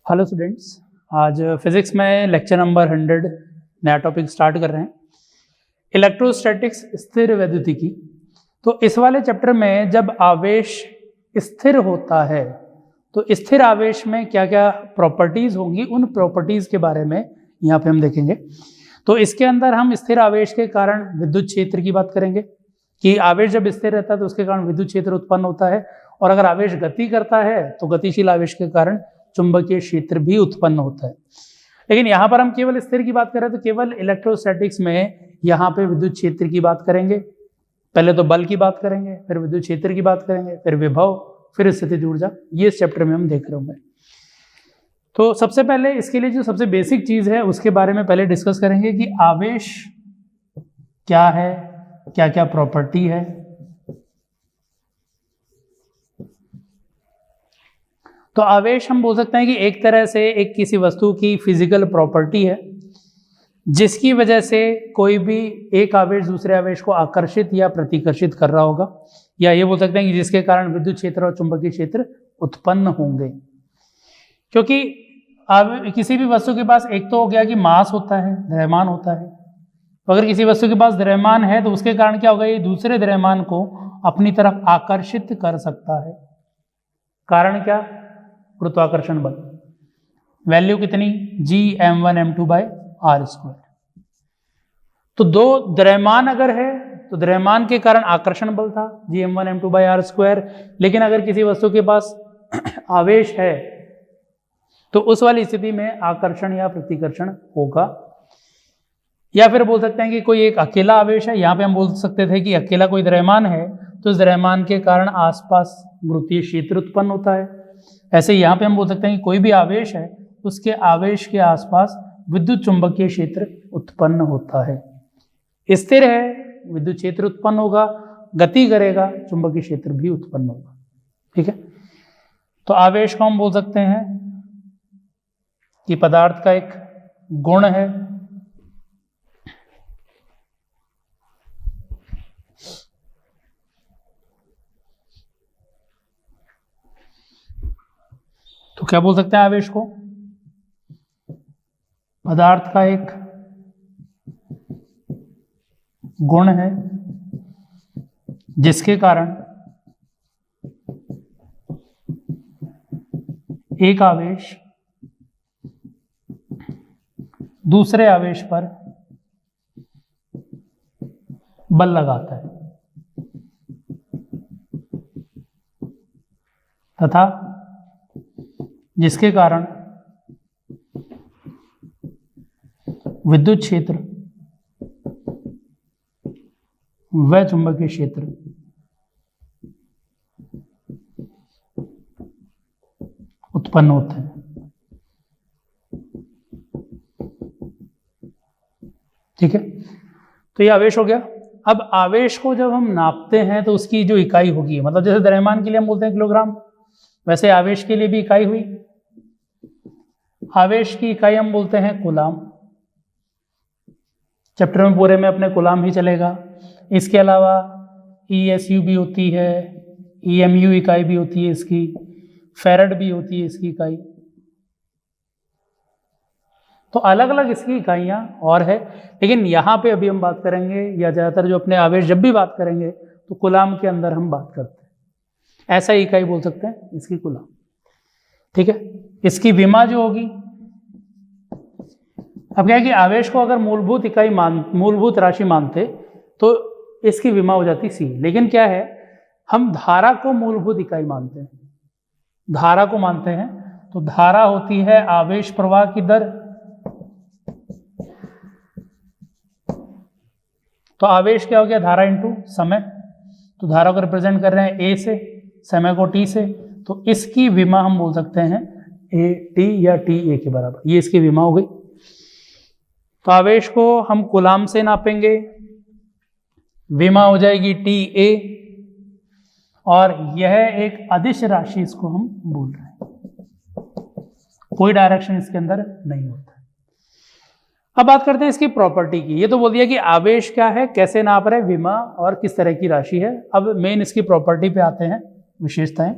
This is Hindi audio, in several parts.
हेलो स्टूडेंट्स, आज फिजिक्स में लेक्चर नंबर 100 नया टॉपिक स्टार्ट कर रहे हैं, इलेक्ट्रोस्टैटिक्स स्थिर वैद्युतिकी। तो इस वाले चैप्टर में जब आवेश स्थिर होता है तो स्थिर आवेश में क्या क्या प्रॉपर्टीज होंगी, उन प्रॉपर्टीज के बारे में यहाँ पे हम देखेंगे। तो इसके अंदर हम स्थिर आवेश के कारण विद्युत क्षेत्र की बात करेंगे कि आवेश जब स्थिर रहता है तो उसके कारण विद्युत क्षेत्र उत्पन्न होता है, और अगर आवेश गति करता है तो गतिशील आवेश के कारण चुंबकीय क्षेत्र भी उत्पन्न होता है। लेकिन यहाँ पर हम केवल स्थिर की बात करें तो केवल इलेक्ट्रोस्टैटिक्स में यहाँ पे विद्युत क्षेत्र की बात करेंगे। पहले तो बल की बात करेंगे, फिर विद्युत क्षेत्र की बात करेंगे, फिर विभव, फिर स्थितिज ऊर्जा। ये इस चैप्टर में हम देख रहे होंगे। तो सबसे पहले इसके लिए जो सबसे बेसिक चीज है उसके बारे में पहले डिस्कस करेंगे कि आवेश क्या है, क्या क्या प्रॉपर्टी है। तो आवेश हम बोल सकते हैं कि एक तरह से एक किसी वस्तु की फिजिकल प्रॉपर्टी है जिसकी वजह से कोई भी एक आवेश दूसरे आवेश को आकर्षित या प्रतिकर्षित कर रहा होगा, या ये बोल सकते हैं कि जिसके कारण विद्युत क्षेत्र और चुंबकीय क्षेत्र उत्पन्न होंगे। क्योंकि किसी भी वस्तु के पास एक तो हो गया कि मास होता है, द्रव्यमान होता है। तो अगर किसी वस्तु के पास द्रव्यमान है तो उसके कारण क्या होगा, ये दूसरे द्रव्यमान को अपनी तरफ आकर्षित कर सकता है। कारण क्या? गुरुत्वाकर्षण बल। वैल्यू कितनी? Gm1m2/r²। तो दो द्रव्यमान अगर है तो द्रव्यमान के कारण आकर्षण बल था Gm1m2/r²। लेकिन अगर किसी वस्तु के पास आवेश है तो उस वाली स्थिति में आकर्षण या प्रतिकर्षण होगा। या फिर बोल सकते हैं कि कोई एक अकेला आवेश है। यहाँ पे हम बोल सकते थे कि अकेला कोई द्रव्यमान है तो इस द्रव्यमान के कारण आसपास गुरुत्वीय क्षेत्र उत्पन्न होता है। ऐसे यहाँ पे हम बोल सकते हैं कि कोई भी आवेश है उसके आवेश के आसपास विद्युत चुंबकीय क्षेत्र उत्पन्न होता है। स्थिर है, विद्युत क्षेत्र उत्पन्न होगा, गति करेगा, चुंबकीय क्षेत्र भी उत्पन्न होगा। ठीक है, तो आवेश को हम बोल सकते हैं कि पदार्थ का एक गुण है। तो क्या बोल सकते हैं आवेश को? पदार्थ का एक गुण है जिसके कारण एक आवेश दूसरे आवेश पर बल लगाता है तथा जिसके कारण विद्युत क्षेत्र व चुंबकीय क्षेत्र उत्पन्न होते हैं। ठीक है, तो ये आवेश हो गया। अब आवेश को जब हम नापते हैं तो उसकी जो इकाई होगी, मतलब जैसे द्रव्यमान के लिए हम बोलते हैं किलोग्राम, वैसे आवेश के लिए भी इकाई हुई। आवेश की इकाई हम बोलते हैं कूलाम। चैप्टर में पूरे में अपने कूलाम ही चलेगा। इसके अलावा ESU भी होती है, EMU इकाई भी होती है इसकी, फैरड भी होती है इसकी इकाई। तो अलग अलग इसकी इकाइयाँ और है, लेकिन यहाँ पे अभी हम बात करेंगे, या ज़्यादातर जो अपने आवेश जब भी बात करेंगे तो कूलाम के अंदर हम बात करते हैं। ऐसा इकाई बोल सकते हैं इसकी कूलाम। ठीक है, इसकी विमा जो होगी, अब क्या है कि आवेश को अगर मूलभूत राशि मानते तो इसकी विमा हो जाती C। लेकिन क्या है, हम धारा को मूलभूत इकाई मानते हैं, धारा को मानते हैं। तो धारा होती है आवेश प्रवाह की दर। तो आवेश क्या हो गया? धारा इंटू समय। तो धारा को रिप्रेजेंट कर रहे हैं A से, समय को T से, तो इसकी विमा हम बोल सकते हैं AT या TA के बराबर। ये इसकी विमा हो गई। तो आवेश को हम कूलाम से नापेंगे, विमा हो जाएगी TA, और यह एक अदिश राशि इसको हम बोल रहे हैं, कोई डायरेक्शन इसके अंदर नहीं होता। अब बात करते हैं इसकी प्रॉपर्टी की। ये तो बोल दिया कि आवेश क्या है, कैसे नाप रहे, विमा और किस तरह की राशि है। अब मेन इसकी प्रॉपर्टी पे आते हैं, विशेषताएं।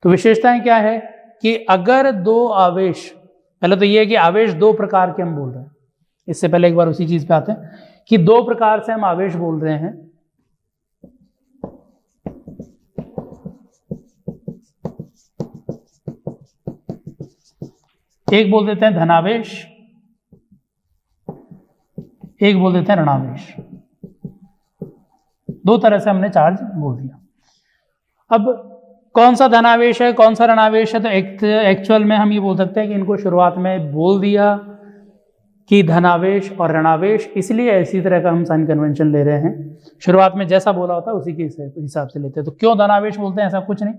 तो विशेषताएं क्या है कि अगर दो आवेश, पहले तो ये है कि आवेश दो प्रकार के हम बोल रहे हैं, इससे पहले एक बार उसी चीज पे आते हैं कि दो प्रकार से हम आवेश बोल रहे हैं। एक बोल देते हैं धनावेश, एक बोल देते हैं ऋणावेश। दो तरह से हमने चार्ज बोल दिया। अब कौन सा धनावेश है कौन सा ऋणावेश है, तो एक्चुअल में हम ये बोल सकते हैं कि इनको शुरुआत में बोल दिया कि धनावेश और ऋणावेश, इसलिए इसी तरह का हम साइन कन्वेंशन ले रहे हैं। शुरुआत में जैसा बोला होता है उसी के हिसाब से लेते हैं। तो क्यों धनावेश बोलते हैं, ऐसा कुछ नहीं।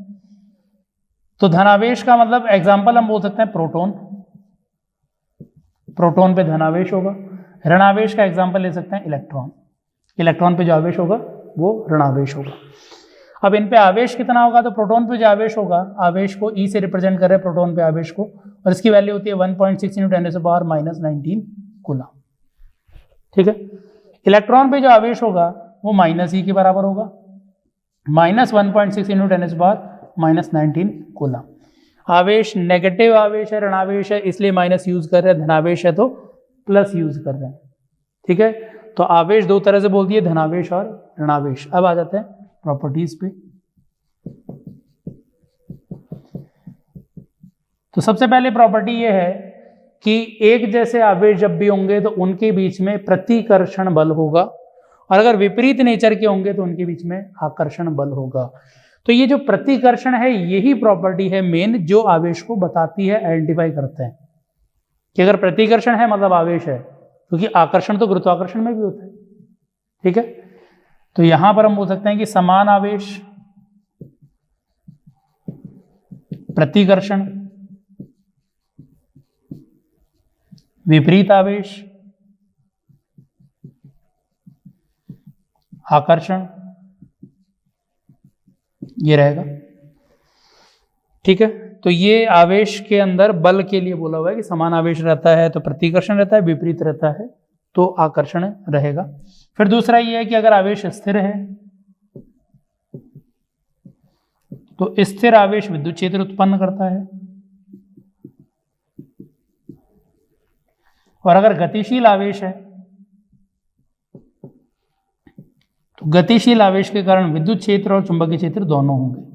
तो धनावेश का मतलब एग्जाम्पल हम बोल सकते हैं प्रोटॉन, प्रोटॉन पे धनावेश होगा। ऋणावेश का एग्जाम्पल ले सकते हैं इलेक्ट्रॉन, इलेक्ट्रॉन पे जो आवेश होगा वो ऋणावेश होगा। अब इन पे आवेश कितना होगा, तो प्रोटॉन पे जो आवेश होगा, आवेश को ई से रिप्रेजेंट कर रहे हैं प्रोटॉन पे आवेश को, और इसकी वैल्यू होती है 1.6 × 10⁻⁻19 कूलम। ठीक है। इलेक्ट्रॉन पे जो आवेश होगा वो -e के बराबर होगा, -1.6 × 10⁻⁻19 कूलम। आवेश नेगेटिव आवेश है, ऋणावेश है, इसलिए माइनस यूज कर रहे हैं, धनावेश है तो प्लस यूज कर रहे हैं। ठीक है। तो आवेश दो तरह से बोल दिए, धनावेश और ऋणावेश। अब आ जाते हैं प्रॉपर्टीज पे। तो सबसे पहले प्रॉपर्टी ये है कि एक जैसे आवेश जब भी होंगे तो उनके बीच में प्रतिकर्षण बल होगा, और अगर विपरीत नेचर के होंगे तो उनके बीच में आकर्षण बल होगा। तो ये जो प्रतिकर्षण है यही प्रॉपर्टी है मेन, जो आवेश को बताती है, आइडेंटिफाई करते हैं कि अगर प्रतिकर्षण है मतलब आवेश है, क्योंकि आकर्षण तो गुरुत्वाकर्षण में भी होता है। ठीक है। तो यहां पर हम बोल सकते हैं कि समान आवेश, प्रतिकर्षण, विपरीत आवेश, आकर्षण, ये रहेगा। ठीक है। तो ये आवेश के अंदर बल के लिए बोला हुआ है कि समान आवेश रहता है तो प्रतिकर्षण रहता है, विपरीत रहता है तो आकर्षण रहेगा। फिर दूसरा ये है कि अगर आवेश स्थिर है तो स्थिर आवेश विद्युत क्षेत्र उत्पन्न करता है, और अगर गतिशील आवेश है तो गतिशील आवेश के कारण विद्युत क्षेत्र और चुंबकीय क्षेत्र दोनों होंगे।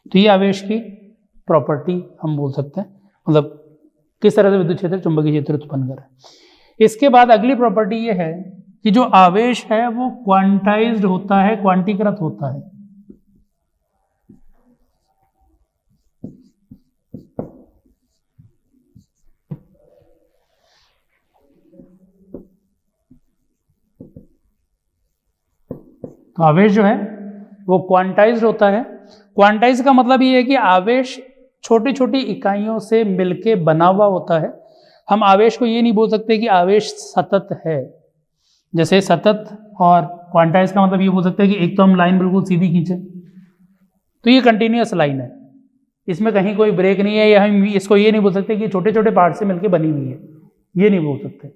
तो ये आवेश की प्रॉपर्टी हम बोल सकते हैं, मतलब किस तरह से विद्युत क्षेत्र चुंबकीय क्षेत्र उत्पन्न कर रहा है। इसके बाद अगली प्रॉपर्टी ये है कि जो आवेश है वो क्वांटाइज्ड होता है, क्वांटीकृत होता है। तो आवेश जो है वो क्वांटाइज्ड होता है। क्वांटाइज का मतलब ये है कि आवेश छोटी छोटी इकाइयों से मिलके बना हुआ होता है। हम आवेश को ये नहीं बोल सकते कि आवेश सतत है, जैसे सतत और क्वांटाइज का मतलब ये बोल सकते हैं कि एक तो हम लाइन बिल्कुल सीधी खींचे तो ये कंटिन्यूअस लाइन है, इसमें कहीं कोई ब्रेक नहीं है, या हम इसको ये नहीं बोल सकते कि छोटे छोटे पार्ट से मिलके बनी हुई है, ये नहीं बोल सकते।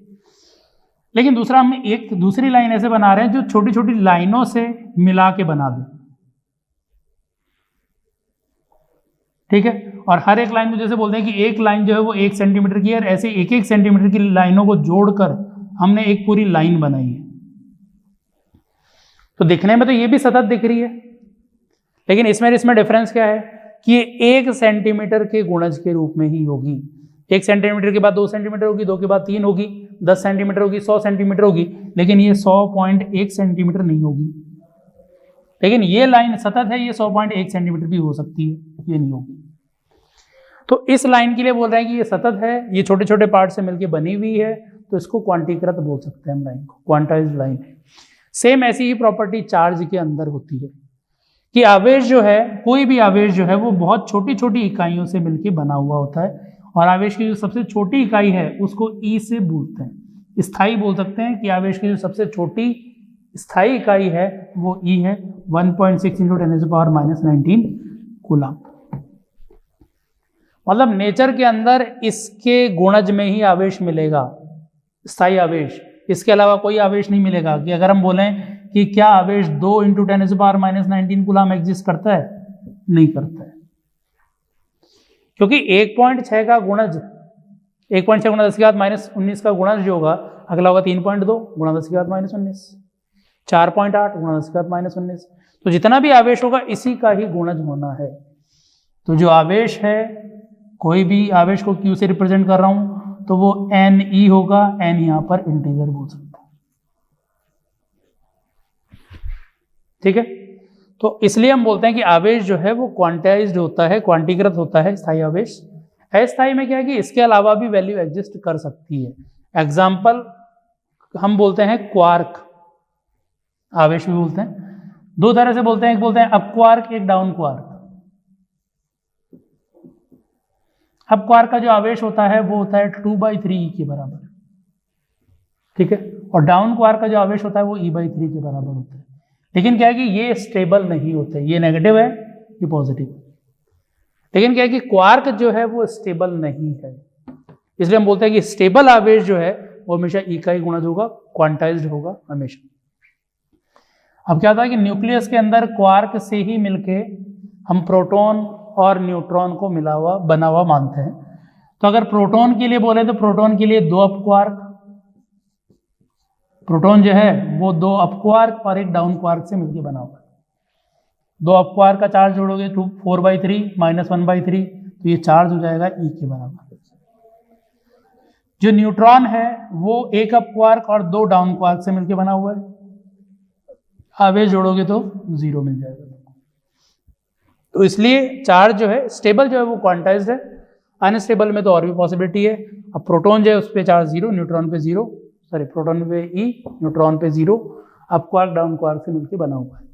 लेकिन दूसरा हम एक दूसरी लाइन ऐसे बना रहे हैं जो छोटी छोटी लाइनों से मिला के बना दे। ठीक है। और हर एक लाइन में जैसे बोलते हैं कि एक लाइन जो है वो 1 सेंटीमीटर की है, और ऐसे 1-1 सेंटीमीटर की लाइनों को जोड़कर हमने एक पूरी लाइन बनाई है। तो दिखने में तो ये भी सतत दिख रही है, लेकिन इसमें डिफरेंस क्या है कि ये 1 सेंटीमीटर के गुणज के रूप में ही होगी। 1 सेंटीमीटर के बाद 2 सेंटीमीटर होगी, 2 के बाद 3 होगी, 10 सेंटीमीटर होगी, 100 सेंटीमीटर होगी, लेकिन ये 100.1 सेंटीमीटर नहीं होगी। लेकिन ये लाइन सतत है, ये 100.1 सेंटीमीटर भी हो सकती है, ये नहीं होगी। तो इस लाइन के लिए बोल रहे हैं कि ये सतत है, ये छोटे छोटे पार्ट से मिलकर बनी हुई है, तो इसको क्वांटीकृत बोल सकते हैं हम लाइन को, क्वांटाइज्ड लाइन है। सेम ऐसी ही प्रॉपर्टी चार्ज के अंदर होती है कि आवेश जो है, कोई भी आवेश जो है वो बहुत छोटी छोटी इकाइयों से मिलकर बना हुआ होता है, और आवेश की जो सबसे छोटी इकाई है उसको ई से बोलते हैं, स्थायी बोल सकते हैं कि आवेश की जो सबसे छोटी स्थायी इकाई है वो ई है, 1.6 × 10⁻⁻19 कूलम। मतलब नेचर के अंदर इसके गुणज में ही आवेश मिलेगा, स्थायी आवेश, इसके अलावा कोई आवेश नहीं मिलेगा। कि अगर हम बोलें कि क्या आवेश 2 × 10⁻⁻19 कूलम एग्जिस्ट करता है, नहीं करता है, क्योंकि 1.6 का गुणज 1.6 × 10⁻⁻19 का गुणज जो होगा अगला होगा 3.2 × 10⁻⁻19, 4.8 × 10⁻⁻19। तो जितना भी आवेश होगा इसी का ही गुणज होना है। तो जो आवेश है, कोई भी आवेश को Q से रिप्रेजेंट कर रहा हूं तो वो Ne होगा। n यहां पर इंटीजर बोल सकता हूं, ठीक है। तो इसलिए हम बोलते हैं कि आवेश जो है वो क्वांटाइज्ड होता है, क्वांटीकृत होता है। स्थायी आवेश, अस्थायी में क्या है कि इसके अलावा भी वैल्यू एग्जिस्ट कर सकती है। एग्जाम्पल हम बोलते हैं क्वार्क आवेश भी बोलते हैं, दो तरह से बोलते हैं, एक बोलते हैं अप क्वार्क, एक डाउन क्वार्क। अप क्वार्क का जो आवेश होता है वो होता है 2/3 के बराबर, ठीक है, और डाउन क्वार्क का जो आवेश होता है वो E/3 के बराबर होता है। लेकिन क्या है कि ये स्टेबल नहीं होते, ये नेगेटिव है, ये पॉजिटिव है। लेकिन क्या है कि क्वार्क जो है वो स्टेबल नहीं है, इसलिए हम बोलते हैं कि स्टेबल आवेश जो है वो हमेशा E का ही गुणज होगा, क्वांटाइज्ड होगा हमेशा। अब क्या होता है कि न्यूक्लियस के अंदर क्वार्क से ही मिलके हम प्रोटॉन और न्यूट्रॉन को मिला हुआ बना हुआ मानते हैं। तो अगर प्रोटॉन के लिए बोले तो प्रोटॉन के लिए 2 अप क्वार्क, प्रोटॉन जो है वो 2 अप क्वार्क और एक डाउन क्वार्क से मिलकर बना हुआ है। 2 अप क्वार्क का चार्ज जोड़ोगे तो 4/3 - 1/3, तो ये चार्ज हो जाएगा E के बराबर। जो न्यूट्रॉन है वो 1 अप क्वार्क और 2 डाउन क्वार्क से मिलकर बना हुआ है, आवेश जोड़ोगे तो 0 मिल जाएगा। तो इसलिए चार्ज जो है स्टेबल जो है वो क्वांटाइज्ड है, अनस्टेबल में तो और भी पॉसिबिलिटी है। अब प्रोटॉन जो है उस पर चार्ज 0, न्यूट्रॉन पे 0, सॉरी प्रोटॉन पे E, न्यूट्रॉन पे 0, अप क्वार्क डाउन क्वार्क से मिलकर बना हुआ है।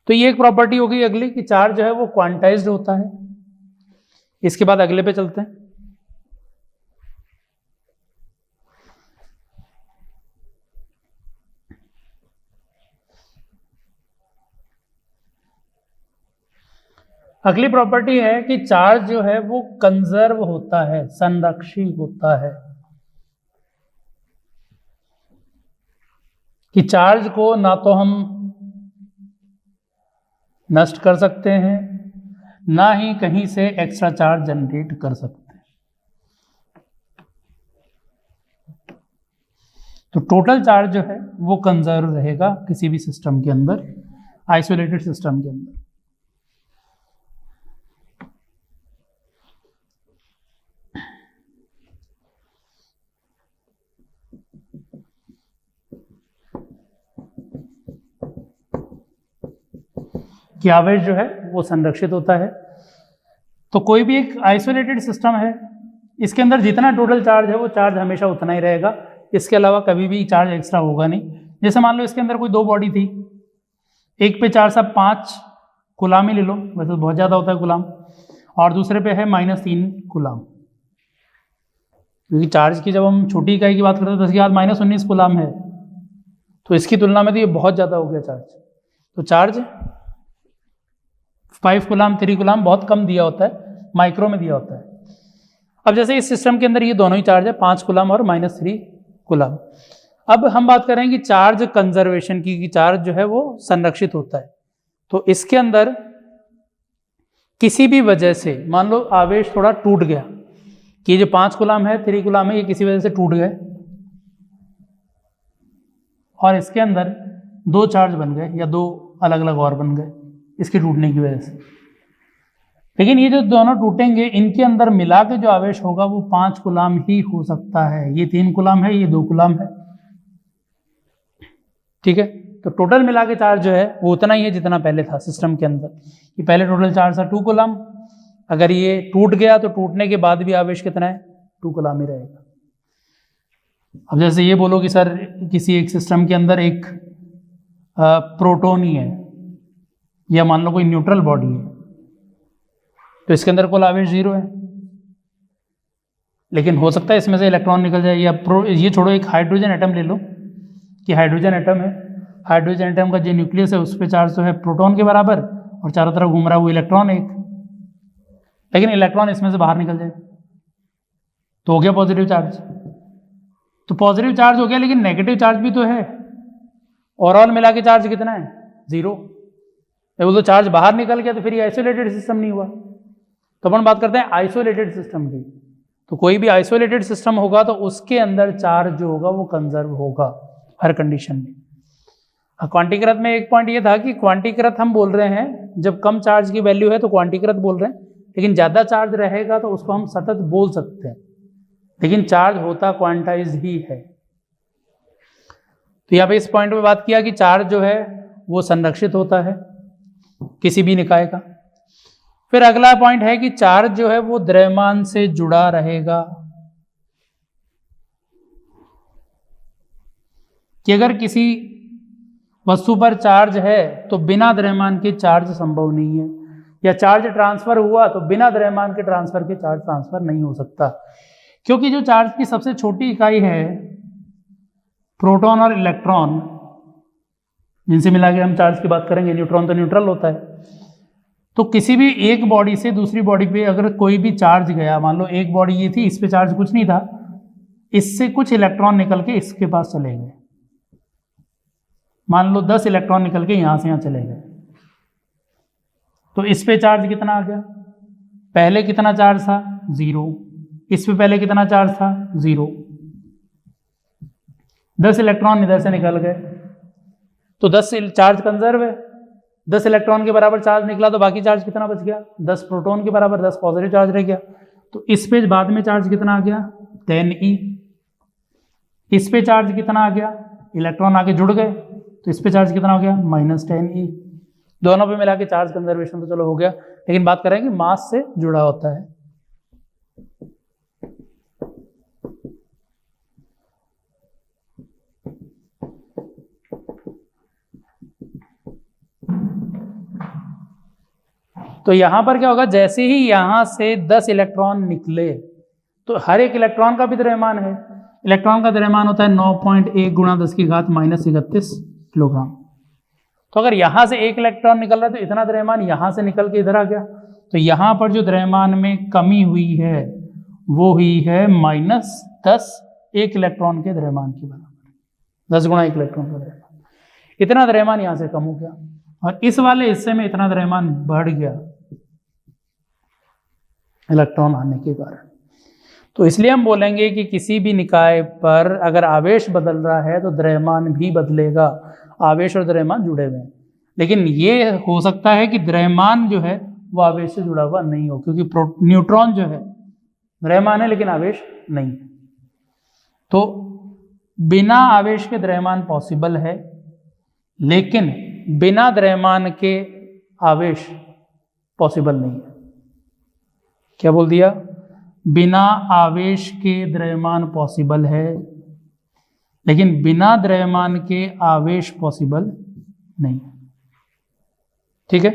तो ये एक प्रॉपर्टी होगी अगली कि चार्ज जो है वो क्वांटाइज्ड होता है। इसके बाद अगले पे चलते हैं। अगली प्रॉपर्टी है कि चार्ज जो है वो कंजर्व होता है, संरक्षित होता है। कि चार्ज को ना तो हम नष्ट कर सकते हैं, ना ही कहीं से एक्स्ट्रा चार्ज जनरेट कर सकते हैं। तो टोटल चार्ज जो है वो कंजर्व रहेगा किसी भी सिस्टम के अंदर, आइसोलेटेड सिस्टम के अंदर। कि आवेश जो है वो संरक्षित होता है। तो कोई भी एक आइसोलेटेड सिस्टम है, इसके अंदर जितना टोटल चार्ज है वो चार्ज हमेशा उतना ही रहेगा, इसके अलावा कभी भी चार्ज एक्स्ट्रा होगा नहीं। जैसे मान लो इसके अंदर कोई 2 बॉडी थी, एक पे 4 × 5 कूलाम ही ले लो, वैसे तो बहुत ज़्यादा होता है कूलाम, और दूसरे पे है -3 कूलाम। क्योंकि चार्ज की जब हम छोटी इकाई की बात करते हैं तो इसके बाद -19 कूलाम है, तो इसकी तुलना में तो ये बहुत ज़्यादा हो गया चार्ज। तो चार्ज 5 कूलाम 3 कूलाम बहुत कम दिया होता है, माइक्रो में दिया होता है। अब जैसे इस सिस्टम के अंदर ये दोनों ही चार्ज है, 5 कूलाम और -3 कूलाम। अब हम बात करें कि चार्ज कंजर्वेशन की, कि चार्ज जो है वो संरक्षित होता है। तो इसके अंदर किसी भी वजह से मान लो आवेश थोड़ा टूट गया, कि जो 5 कूलाम है 3 कूलाम है ये किसी वजह से टूट गए और इसके अंदर 2 चार्ज बन गए या 2 अलग अलग और बन गए इसके टूटने की वजह से। लेकिन ये जो दोनों टूटेंगे इनके अंदर मिला के जो आवेश होगा वो 5 कूलाम ही हो सकता है। ये 3 कूलाम है, ये 2 कूलाम है, ठीक है। तो टोटल मिला के चार्ज जो है वो उतना ही है जितना पहले था सिस्टम के अंदर। कि पहले टोटल चार्ज था 2 कूलाम, अगर ये टूट गया तो टूटने के बाद भी आवेश कितना है, 2 कूलाम ही रहेगा। अब जैसे ये बोलो कि सर किसी एक सिस्टम के अंदर एक प्रोटॉन ही है, या मान लो कोई न्यूट्रल बॉडी है, तो इसके अंदर कुल आवेश 0 है, लेकिन हो सकता है इसमें से इलेक्ट्रॉन निकल जाए। या ये छोड़ो, एक हाइड्रोजन एटम ले लो कि हाइड्रोजन एटम है, हाइड्रोजन एटम का जो न्यूक्लियस है उस पर चार्ज तो है प्रोटॉन के बराबर और चारों तरफ घूम रहा है वो इलेक्ट्रॉन एक, लेकिन इलेक्ट्रॉन इसमें से बाहर निकल जाए तो हो गया पॉजिटिव चार्ज। तो पॉजिटिव चार्ज हो गया, लेकिन नेगेटिव चार्ज भी तो है। ओवरऑल मिला के चार्ज कितना है? 0। वो तो चार्ज बाहर निकल गया तो फिर ये आइसोलेटेड सिस्टम नहीं हुआ। तो अपन बात करते हैं आइसोलेटेड सिस्टम की। तो कोई भी आइसोलेटेड सिस्टम होगा तो उसके अंदर चार्ज जो होगा वो कंजर्व होगा हर कंडीशन में। क्वांटीकृत में एक पॉइंट ये था कि क्वांटीकृत हम बोल रहे हैं जब कम चार्ज की वैल्यू है तो क्वांटीकृत बोल रहे हैं, लेकिन ज़्यादा चार्ज रहेगा तो उसको हम सतत बोल सकते हैं, लेकिन चार्ज होता क्वांटाइज ही है। तो यहाँ पे इस पॉइंट पे बात किया कि चार्ज जो है वो संरक्षित होता है किसी भी निकाय का। फिर अगला पॉइंट है कि चार्ज जो है वो द्रव्यमान से जुड़ा रहेगा, कि अगर किसी वस्तु पर चार्ज है तो बिना द्रव्यमान के चार्ज संभव नहीं है, या चार्ज ट्रांसफर हुआ तो बिना द्रव्यमान के ट्रांसफर के चार्ज ट्रांसफर नहीं हो सकता, क्योंकि जो चार्ज की सबसे छोटी इकाई है प्रोटॉन और इलेक्ट्रॉन, जिनसे मिला के हम चार्ज की बात करेंगे, न्यूट्रॉन तो न्यूट्रल होता है। तो किसी भी एक बॉडी से दूसरी बॉडी पे अगर कोई भी चार्ज गया, मान लो एक बॉडी ये थी, इस पे चार्ज कुछ नहीं था, इससे कुछ इलेक्ट्रॉन निकल के इसके पास चले गए, मान लो 10 इलेक्ट्रॉन निकल के यहां से यहां चले गए, तो इस पे चार्ज कितना आ गया? पहले कितना चार्ज था? 0। इस पे पहले कितना चार्ज था? 0। 10 इलेक्ट्रॉन इधर से निकल गए तो 10 चार्ज कंजर्व है। 10 इलेक्ट्रॉन के बराबर चार्ज निकला तो बाकी चार्ज कितना बच गया? 10 प्रोटॉन के बराबर 10 पॉजिटिव चार्ज रह गया। तो इस पे बाद में चार्ज कितना आ गया? 10e। इस पे चार्ज कितना आ गया? इलेक्ट्रॉन आके जुड़ गए तो इस पे चार्ज कितना हो गया? -10e। दोनों पे मिला के चार्ज कंजर्वेशन तो चलो हो गया, लेकिन बात करें कि मास से जुड़ा होता है। तो यहां पर क्या होगा, जैसे ही यहां से 10 इलेक्ट्रॉन निकले तो हर एक इलेक्ट्रॉन का भी द्रव्यमान है। इलेक्ट्रॉन का द्रव्यमान होता है 9.1 × 10⁻³ किलोग्राम। तो अगर यहां से एक इलेक्ट्रॉन निकल रहा है तो इतना द्रव्यमान यहां से निकल के इधर आ गया, तो यहां पर जो द्रव्यमान में कमी हुई है वो हुई है -10 एक इलेक्ट्रॉन के द्रव्यमान के बराबर, 10 × 1 इलेक्ट्रॉन का द्रव्यमान। इतना द्रव्यमान यहां से कम हो गया और इस वाले हिस्से में इतना द्रव्यमान बढ़ गया इलेक्ट्रॉन आने के कारण। तो इसलिए हम बोलेंगे कि किसी भी निकाय पर अगर आवेश बदल रहा है तो द्रव्यमान भी बदलेगा। आवेश और द्रव्यमान जुड़े हुए हैं, लेकिन ये हो सकता है कि द्रव्यमान जो है वो आवेश से जुड़ा हुआ नहीं हो, क्योंकि न्यूट्रॉन जो है द्रव्यमान है लेकिन आवेश नहीं है। तो बिना आवेश के द्रव्यमान पॉसिबल है, लेकिन बिना द्रव्यमान के आवेश पॉसिबल नहीं है। क्या बोल दिया? बिना आवेश के द्रव्यमान पॉसिबल है, लेकिन बिना द्रव्यमान के आवेश पॉसिबल नहीं है। ठीक है,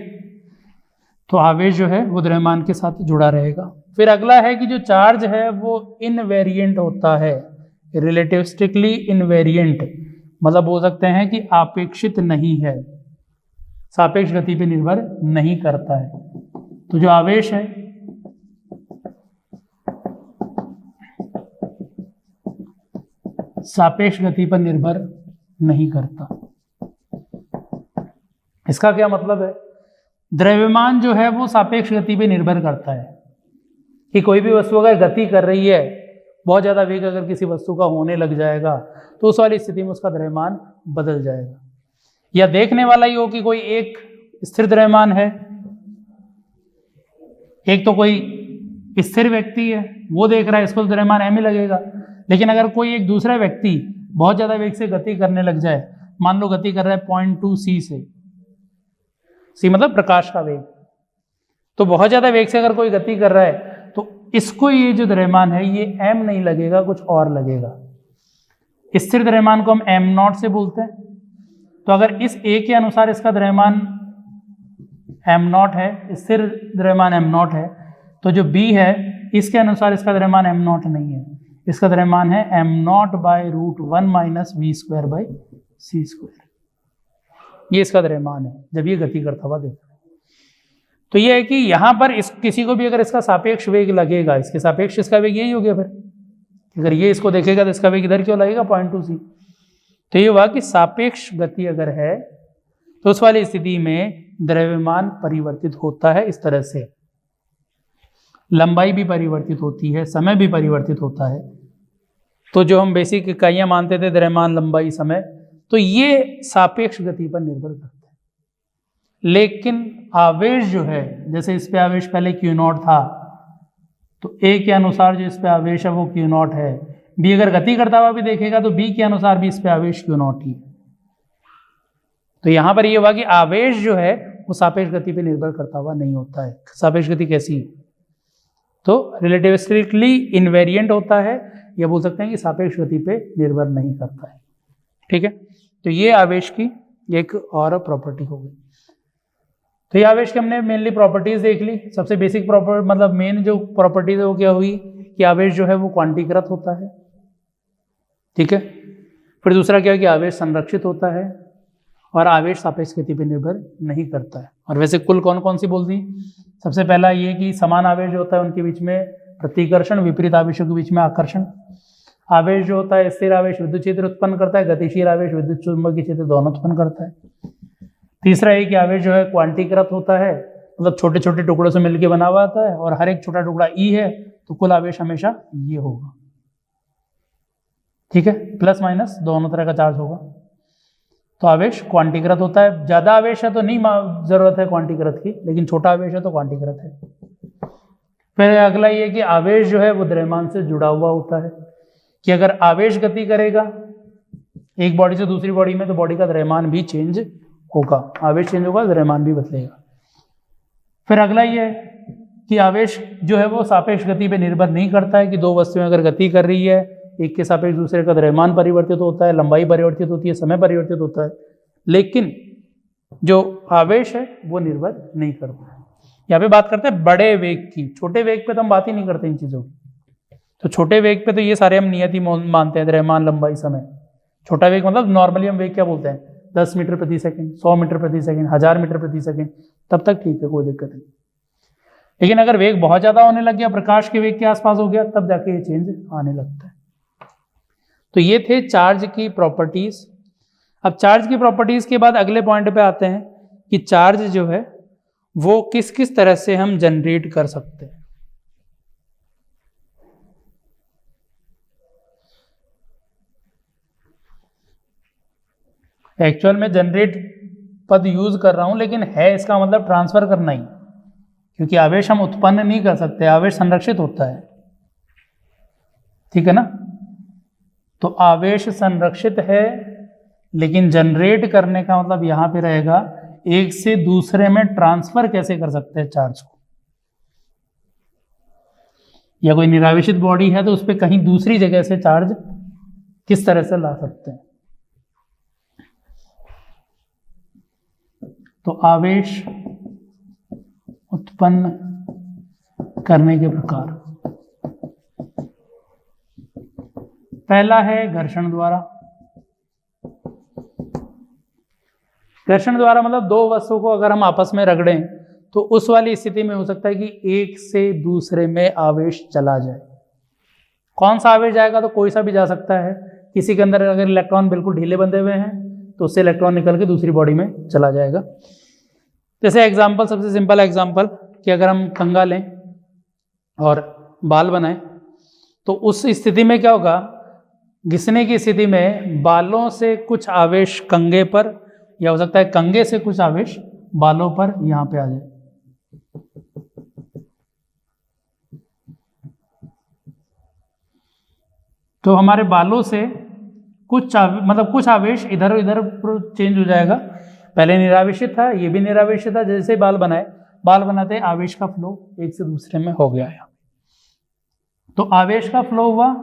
तो आवेश जो है वो द्रव्यमान के साथ जुड़ा रहेगा। फिर अगला है कि जो चार्ज है वो इनवेरिएंट होता है, रिलेटिविस्टिकली इनवेरिएंट, मतलब बोल सकते हैं कि आपेक्षित नहीं है, सापेक्ष गति पे निर्भर नहीं करता है। तो जो आवेश है सापेक्ष गति पर निर्भर नहीं करता। इसका क्या मतलब है? द्रव्यमान जो है वो सापेक्ष गति पे निर्भर करता है, कि कोई भी वस्तु अगर गति कर रही है, बहुत ज़्यादा वेग अगर किसी वस्तु का होने लग जाएगा तो उस वाली स्थिति में उसका द्रव्यमान बदल जाएगा। या देखने वाला ही हो कि कोई एक स्थिर द्रव्यमान है, एक तो कोई स्थिर व्यक्ति है वो देख रहा है, इसको द्रव्यमान m ही लगेगा। लेकिन अगर कोई एक दूसरा व्यक्ति बहुत ज़्यादा वेग से गति करने लग जाए, मान लो गति कर रहा है 0.2 c से, c मतलब प्रकाश का वेग, तो बहुत ज़्यादा वेग से अगर कोई गति कर रहा है तो इसको ये जो द्रव्यमान है ये m नहीं लगेगा, कुछ और लगेगा। स्थिर द्रव्यमान को हम m0 से बोलते हैं। तो अगर इस a के अनुसार इसका द्रव्यमान m0 है, स्थिर द्रव्यमान m0 है, तो जो b है इसके अनुसार इसका द्रव्यमान m0 नहीं है, इसका द्रव्यमान है m0/√1 - v²/c²। ये इसका द्रव्यमान है जब ये गति करता हुआ देखा। तो ये है कि यहाँ पर इस किसी को भी अगर इसका सापेक्ष वेग लगेगा, इसके सापेक्ष इसका वेग यही हो गया फिर अगर ये इसको देखेगा तो इसका वेग इधर क्यों लगेगा, पॉइंट टू सी। तो ये हुआ कि सापेक्ष गति अगर है तो उस वाली स्थिति में द्रव्यमान परिवर्तित होता है इस तरह से, लंबाई भी परिवर्तित होती है, समय भी परिवर्तित होता है। तो जो हम बेसिक इकाइयां मानते थे, द्रव्यमान, लंबाई, समय, तो ये सापेक्ष गति पर निर्भर करते हैं। लेकिन आवेश जो है, जैसे इस पे आवेश पहले Q0 था, तो A के अनुसार जो इस पे आवेश है वो Q0 है। B अगर गति करता हुआ भी देखेगा तो B के अनुसार भी इस पे आवेश Q0 ही है। तो यहां पर ये हुआ कि आवेश जो है वो सापेक्ष गति पे निर्भर करता हुआ नहीं होता है। सापेक्ष गति कैसी है? तो रिलेटिविस्टिकली इनवेरिएंट होता है, या बोल सकते हैं कि सापेक्ष गति पे निर्भर नहीं करता है। ठीक है, तो ये आवेश की एक और प्रॉपर्टी हो गई। तो ये आवेश की हमने मेनली प्रॉपर्टीज देख ली। सबसे बेसिक प्रॉपर्टी, मतलब मेन जो प्रॉपर्टीज है वो क्या हुई कि आवेश जो है वो क्वांटीकृत होता है। ठीक है, फिर दूसरा क्या है कि आवेश संरक्षित होता है, और आवेश सापेक्ष गति पर निर्भर नहीं करता है। और वैसे कुल कौन कौन सी बोल दी? सबसे पहला ये कि समान आवेश जो होता है उनके बीच में प्रतिकर्षण, विपरीत आवेशों के बीच में आकर्षण। आवेश जो होता है, स्थिर आवेश विद्युत क्षेत्र उत्पन्न करता है, गतिशील आवेश विद्युत चुंबकीय क्षेत्र दोनों उत्पन्न करता है। तीसरा ये कि आवेश जो है क्वांटीकृत होता है, मतलब छोटे छोटे टुकड़ों से मिलकर बना हुआ आता है, और हर एक छोटा टुकड़ा ई है, तो कुल आवेश हमेशा ये होगा। ठीक है, प्लस माइनस दोनों तरह का चार्ज होगा। तो आवेश क्वांटीकृत होता है। ज्यादा आवेश है तो नहीं जरूरत है क्वांटीकृत की, लेकिन छोटा आवेश है तो क्वांटीकृत है। फिर अगला ये कि आवेश जो है वो द्रव्यमान से जुड़ा हुआ होता है, कि अगर आवेश गति करेगा एक बॉडी से दूसरी बॉडी में, तो बॉडी का द्रव्यमान भी चेंज होगा। आवेश चेंज होगा, द्रव्यमान भी बदलेगा। फिर अगला ये है कि आवेश जो है वो सापेक्ष गति पे निर्भर नहीं करता है, कि दो वस्तुएं अगर गति कर रही है, एक के सापेक्ष दूसरे का द्रव्यमान परिवर्तित होता है, लंबाई परिवर्तित होती है, समय परिवर्तित होता है, लेकिन जो आवेश है वो निर्भर नहीं करता है। यहाँ पे बात करते हैं बड़े वेग की। छोटे वेग पे तो हम बात ही नहीं करते इन चीज़ों की। तो छोटे वेग पे तो ये सारे हम नियति मानते हैं, द्रव्यमान, लंबाई, समय। छोटा वेग मतलब नॉर्मली हम वेग क्या बोलते हैं, 10 मीटर प्रति सेकंड, 100 मीटर प्रति सेकंड, 1000 मीटर प्रति सेकंड, तब तक ठीक है, कोई दिक्कत नहीं। लेकिन अगर वेग बहुत ज़्यादा होने लग गया, प्रकाश के वेग के आसपास हो गया, तब जाके ये चेंज आने लगता है। तो ये थे चार्ज की प्रॉपर्टीज। अब चार्ज की प्रॉपर्टीज के बाद अगले पॉइंट पे आते हैं कि चार्ज जो है वो किस किस तरह से हम जनरेट कर सकते हैं। एक्चुअल में जनरेट पद यूज कर रहा हूं, लेकिन है इसका मतलब ट्रांसफर करना ही, क्योंकि आवेश हम उत्पन्न नहीं कर सकते, आवेश संरक्षित होता है। ठीक है ना? तो आवेश संरक्षित है, लेकिन जनरेट करने का मतलब यहां पे रहेगा एक से दूसरे में ट्रांसफर कैसे कर सकते हैं चार्ज को। या कोई निरावेशित बॉडी है तो उस पर कहीं दूसरी जगह से चार्ज किस तरह से ला सकते हैं। तो आवेश उत्पन्न करने के प्रकार, पहला है घर्षण द्वारा। घर्षण द्वारा मतलब दो वस्तुओं को अगर हम आपस में रगड़ें तो उस वाली स्थिति में हो सकता है कि एक से दूसरे में आवेश चला जाए। कौन सा आवेश जाएगा? तो कोई सा भी जा सकता है। किसी के अंदर अगर इलेक्ट्रॉन बिल्कुल ढीले बंधे हुए हैं तो उससे इलेक्ट्रॉन निकल के दूसरी बॉडी में चला जाएगा। जैसे एग्जाम्पल, सबसे सिंपल एग्जाम्पल कि अगर हम कंघा लें और बाल बनाएं तो उस स्थिति में क्या होगा, घिसने की स्थिति में बालों से कुछ आवेश कंघे पर, या हो सकता है कंघे से कुछ आवेश बालों पर यहां पे आ जाए। तो हमारे बालों से कुछ आवेश इधर उधर चेंज हो जाएगा। पहले निरावेशित था, ये भी निरावेशित था। जैसे बाल बनाते आवेश का फ्लो एक से दूसरे में हो गया है। तो आवेश का फ्लो हुआ।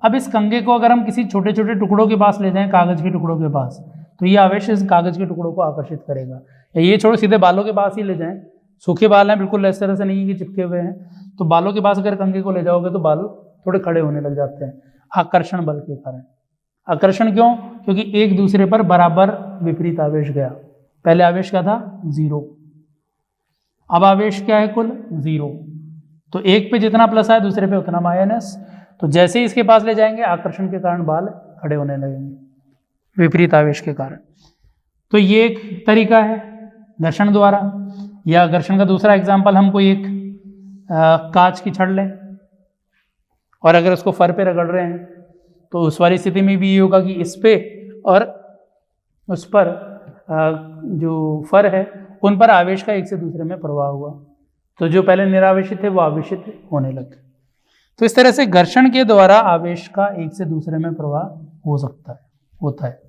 अब इस कंघे को अगर हम किसी छोटे छोटे टुकड़ों के पास ले जाएं, कागज के टुकड़ों के पास, तो ये आवेश इस कागज के टुकड़ों को आकर्षित करेगा। या ये छोड़ो, सीधे बालों के पास ही ले जाएं, सूखे बाल हैं, बिल्कुल इस तरह से नहीं कि चिपके हुए हैं, तो बालों के पास अगर कंघे को ले जाओगे तो बाल थोड़े खड़े होने लग जाते हैं आकर्षण बल के कारण। आकर्षण क्यों? क्योंकि एक दूसरे पर बराबर विपरीत आवेश गया। पहले आवेश क्या था? 0। अब आवेश क्या है? कुल 0। तो एक पे जितना प्लस आया दूसरे पे उतना माइनस। तो जैसे ही इसके पास ले जाएंगे आकर्षण के कारण बाल खड़े होने लगेंगे, विपरीत आवेश के कारण। तो ये एक तरीका है घर्षण द्वारा। या घर्षण का दूसरा एग्जाम्पल, हम कोई एक कांच की छड़ लें और अगर उसको फर पे रगड़ रहे हैं तो उस वाली स्थिति में भी ये होगा कि इस पे और उस पर जो फर है उन पर आवेश का एक से दूसरे में प्रवाह हुआ, तो जो पहले निरावेशित थे वो आवेशित होने लगे। तो इस तरह से घर्षण के द्वारा आवेश का एक से दूसरे में प्रवाह हो सकता है, होता है।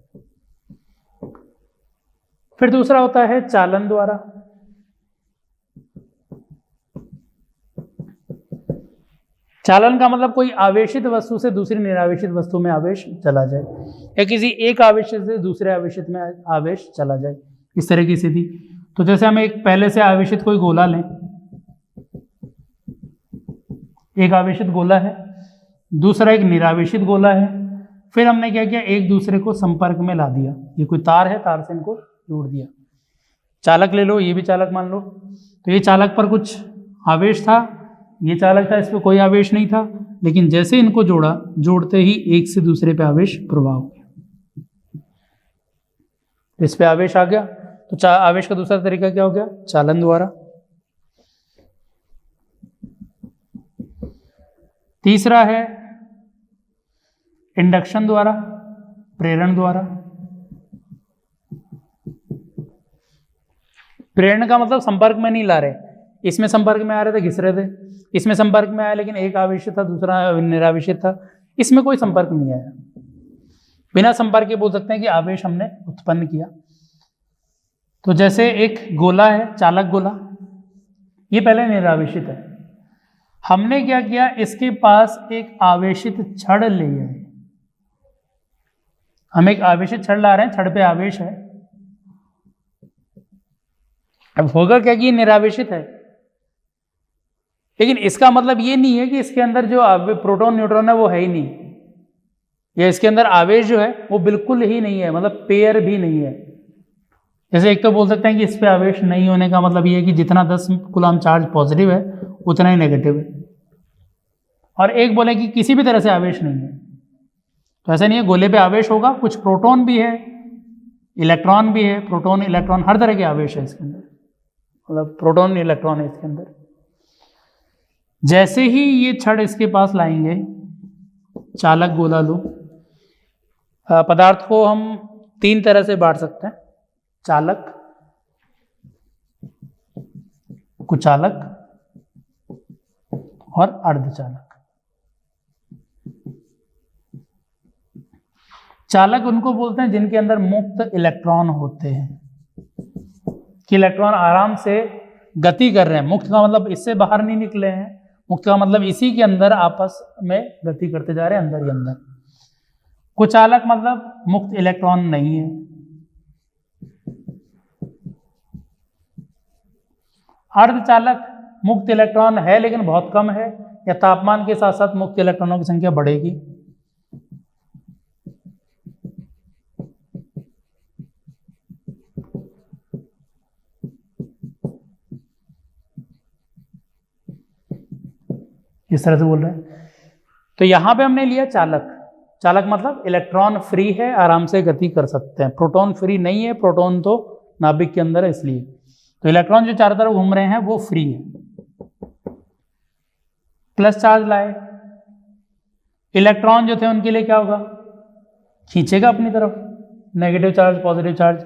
फिर दूसरा होता है चालन द्वारा। चालन का मतलब कोई आवेशित वस्तु से दूसरी निरावेशित वस्तु में आवेश चला जाए, या किसी एक आवेशित से दूसरे आवेशित में आवेश चला जाए, इस तरह की स्थिति। तो जैसे हम एक पहले से आवेशित कोई गोला लें, एक आवेशित गोला है, दूसरा एक निरावेशित गोला है, फिर हमने क्या किया, एक दूसरे को संपर्क में ला दिया। ये कोई तार है, तार से इनको जोड़ दिया। चालक ले लो, ये भी चालक मान लो। तो ये चालक पर कुछ आवेश था, ये चालक था, इस पर कोई आवेश नहीं था, लेकिन जैसे इनको जोड़ा, जोड़ते ही एक से दूसरे पे आवेश प्रवाह हो गया, इस पे आवेश आ गया। तो आवेश का दूसरा तरीका क्या हो गया, चालन द्वारा। तीसरा है इंडक्शन द्वारा, प्रेरण द्वारा। प्रेरण का मतलब संपर्क में नहीं ला रहे, इसमें संपर्क में आ रहे थे, घिस रहे थे, इसमें संपर्क में आया लेकिन एक आवेशित था, दूसरा निरावेशित था, इसमें कोई संपर्क नहीं आया। बिना संपर्क के बोल सकते हैं कि आवेश हमने उत्पन्न किया। तो जैसे एक गोला है, चालक गोला, ये पहले निरावेशित है, हमने क्या किया, इसके पास एक आवेशित छड़ ले आए। हम एक आवेशित छड़ ला रहे हैं, छड़ पे आवेश है। अब होगा क्या कि ये निरावेशित है, लेकिन इसका मतलब ये नहीं है कि इसके अंदर जो प्रोटॉन न्यूट्रॉन है वो है ही नहीं, या इसके अंदर आवेश जो है वो बिल्कुल ही नहीं है, मतलब पेयर भी नहीं है। जैसे एक तो बोल सकते हैं कि इस पे आवेश नहीं होने का मतलब ये है कि जितना 10 कूलम चार्ज पॉजिटिव है उतना ही नेगेटिव है, और एक बोले कि किसी भी तरह से आवेश नहीं है। तो ऐसा नहीं है, गोले पे आवेश होगा, कुछ प्रोटॉन भी है, इलेक्ट्रॉन भी है, प्रोटॉन इलेक्ट्रॉन हर तरह के आवेश है इसके अंदर, मतलब प्रोटॉन इलेक्ट्रॉन है इसके अंदर। जैसे ही ये छड़ इसके पास लाएंगे, चालक गोला लो, पदार्थ को हम 3 तरह से बांट सकते हैं, चालक, कुचालक और अर्धचालक। चालक उनको बोलते हैं जिनके अंदर मुक्त इलेक्ट्रॉन होते हैं, कि इलेक्ट्रॉन आराम से गति कर रहे हैं। मुक्त का मतलब इससे बाहर नहीं निकले हैं, मुक्त का मतलब इसी के अंदर आपस में गति करते जा रहे हैं, अंदर ही अंदर। कुचालक मतलब मुक्त इलेक्ट्रॉन नहीं है। अर्धचालक मुक्त इलेक्ट्रॉन है लेकिन बहुत कम है, या तापमान के साथ साथ मुक्त इलेक्ट्रॉनों की संख्या बढ़ेगी। इस तरह से बोल रहे हैं। तो यहां पे हमने लिया चालक। चालक मतलब इलेक्ट्रॉन फ्री है, आराम से गति कर सकते हैं। प्रोटॉन फ्री नहीं है, प्रोटॉन तो नाभिक के अंदर है, इसलिए। तो इलेक्ट्रॉन जो चारों तरफ घूम रहे हैं वो फ्री है। प्लस चार्ज लाए, इलेक्ट्रॉन जो थे उनके लिए क्या होगा, खींचेगा अपनी तरफ, नेगेटिव चार्ज पॉजिटिव चार्ज।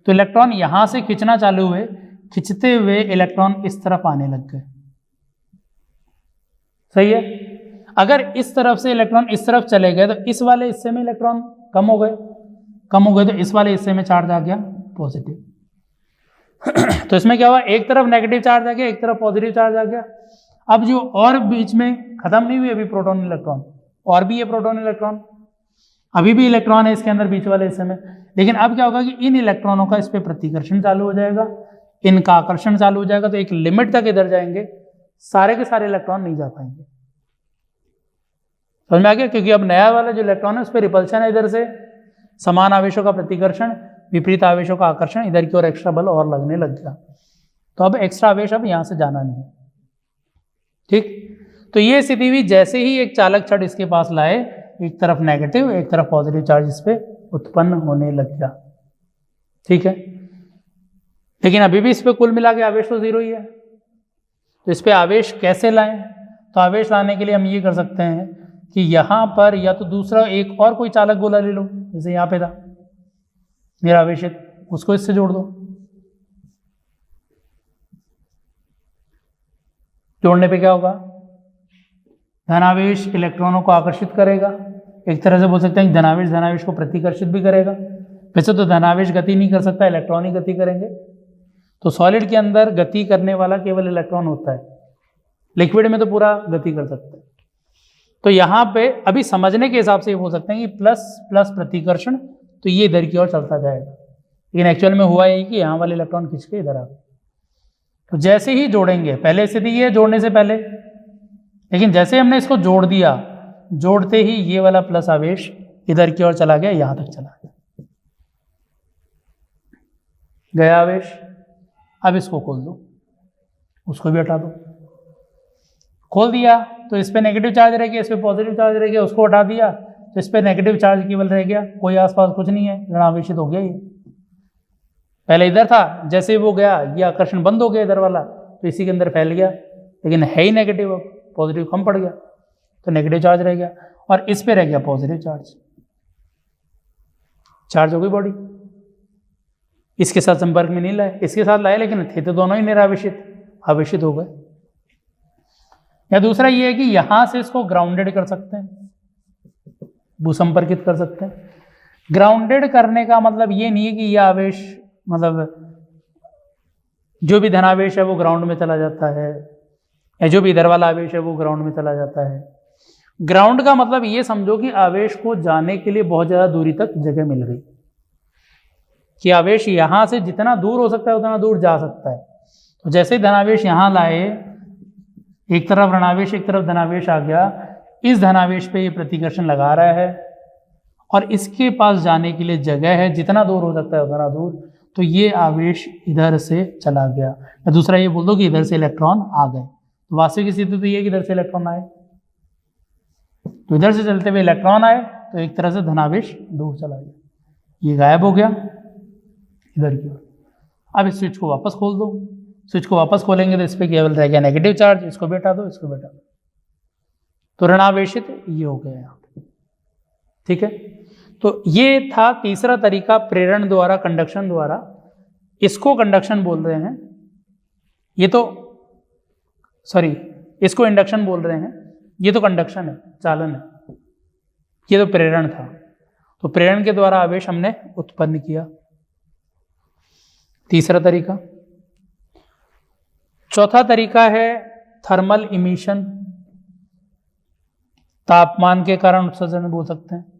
तो इलेक्ट्रॉन यहां से खींचना चालू हुए, खींचते हुए इलेक्ट्रॉन इस तरफ आने लग गए। सही है। अगर इस तरफ से इलेक्ट्रॉन इस तरफ चले गए तो इस वाले हिस्से में इलेक्ट्रॉन कम हो गए, तो इस वाले हिस्से में चार्ज आ गया पॉजिटिव। तो इसमें क्या हुआ, एक तरफ नेगेटिव चार्ज आ गया, एक तरफ पॉजिटिव चार्ज आ गया। अब जो और बीच में खत्म नहीं हुई अभी प्रोटॉन इलेक्ट्रॉन, और भी ये प्रोटॉन इलेक्ट्रॉन, अभी भी इलेक्ट्रॉन है इसके अंदर बीच वाले हिस्से में। लेकिन अब क्या होगा कि इन इलेक्ट्रॉनों का इस पर प्रतिकर्षण चालू हो जाएगा, इनका आकर्षण चालू हो जाएगा। तो एक लिमिट तक इधर जाएंगे, सारे के सारे इलेक्ट्रॉन नहीं जा पाएंगे। समझ में आ गया? क्योंकि अब नया वाला जो इलेक्ट्रॉन है उस पर रिपल्शन है, इधर से समान आवेशों का प्रतिकर्षण, विपरीत आवेशों का आकर्षण, इधर की ओर एक्स्ट्रा बल और लगने लग गया। तो अब एक्स्ट्रा आवेश अब यहां से जाना नहीं है। ठीक, तो ये स्थिति भी जैसे ही एक चालक छड़ इसके पास लाए, एक तरफ नेगेटिव एक तरफ पॉजिटिव चार्ज इस पे उत्पन्न होने लग गया। ठीक है, लेकिन अभी भी इस पे कुल मिला के आवेश तो जीरो ही है। तो इस पे आवेश कैसे लाएं? तो आवेश लाने के लिए हम ये कर सकते हैं कि यहाँ पर या तो दूसरा एक और कोई चालक गोला ले लो, जैसे यहाँ पे था निरावेशित, उसको इससे जोड़ दो। जोड़ने पे क्या होगा? धनावेश इलेक्ट्रॉनों को आकर्षित करेगा। एक तरह से बोल सकते हैं कि धनावेश धनावेश को प्रतिकर्षित भी करेगा। वैसे तो धनावेश गति नहीं कर सकता, इलेक्ट्रॉन ही गति करेंगे। तो सॉलिड के अंदर गति करने वाला केवल इलेक्ट्रॉन होता है, लिक्विड में तो पूरा गति कर सकता है। तो यहाँ पे अभी समझने के हिसाब से ये बोल सकते हैं कि प्लस प्लस प्रतिकर्षण, तो ये इधर की ओर चलता जाएगा, लेकिन एक्चुअल में हुआ यही कि यहाँ वाले इलेक्ट्रॉन खींच के इधर आ गए। तो जैसे ही जोड़ेंगे, पहले स्थिति ये जोड़ने से पहले, लेकिन जैसे हमने इसको जोड़ दिया, जोड़ते ही ये वाला प्लस आवेश इधर की ओर चला गया, यहां तक चला गया आवेश। अब इसको खोल दो, उसको भी हटा दो। खोल दिया तो इस पे नेगेटिव चार्ज रह गया, इस पे पॉजिटिव चार्ज रह गया, उसको हटा दिया तो इस पे नेगेटिव चार्ज केवल रह गया, कोई आसपास कुछ नहीं है, ऋणावेशित हो गया ये। पहले इधर था, जैसे वो गया ये आकर्षण बंद हो गया इधर वाला, तो इसी के अंदर फैल गया, लेकिन है ही नेगेटिव, अब पॉजिटिव कम पड़ गया तो नेगेटिव चार्ज रह गया, और इस पे रह गया पॉजिटिव चार्ज। चार्ज हो गई बॉडी, इसके साथ संपर्क में नहीं लाए, इसके साथ लाए, लेकिन थे तो दोनों ही निरावेशित, आवेशित हो गए। या दूसरा ये है कि यहां से इसको ग्राउंडेड कर सकते हैं, भूसंपर्कित कर सकते हैं। ग्राउंडेड करने का मतलब ये नहीं है कि यह आवेश, मतलब जो भी धनावेश है वो ग्राउंड में चला जाता है, या जो भी इधर वाला आवेश है वो ग्राउंड में चला जाता है। ग्राउंड का मतलब ये समझो कि आवेश को जाने के लिए बहुत ज़्यादा दूरी तक जगह मिल गई, कि आवेश यहाँ से जितना दूर हो सकता है उतना दूर जा सकता है। तो जैसे धनावेश यहाँ लाए, एक तरफ ऋणावेश एक तरफ धनावेश आ गया, इस धनावेश पे ये प्रतिकर्षण लगा रहा है और इसके पास जाने के लिए जगह है, जितना दूर हो सकता है उतना दूर, तो ये आवेश इधर से चला गया। या दूसरा ये बोल दो कि इधर से इलेक्ट्रॉन आ गए। तो वास्तविक स्थिति तो ये कि इधर से इलेक्ट्रॉन आए, तो इधर से चलते हुए इलेक्ट्रॉन आए तो एक तरह से धनावेश दूर चला गया, ये गायब हो गया इधर की ओर। अब इस स्विच को वापस खोल दो, स्विच को वापस खोलेंगे तो इस पर केवल रह गया नेगेटिव चार्ज, इसको भी हटा दो, इसको भी हटा दो, तो ऋणावेशित ये हो गया यहाँ पे। ठीक है, तो ये था तीसरा तरीका, प्रेरण द्वारा, कंडक्शन द्वारा। इसको कंडक्शन बोल रहे हैं, ये तो सॉरी इसको इंडक्शन बोल रहे हैं, ये तो कंडक्शन है, चालन है, ये तो प्रेरण था। तो प्रेरण के द्वारा आवेश हमने उत्पन्न किया, तीसरा तरीका। चौथा तरीका है थर्मल इमिशन, तापमान के कारण उत्सर्जन बोल सकते हैं।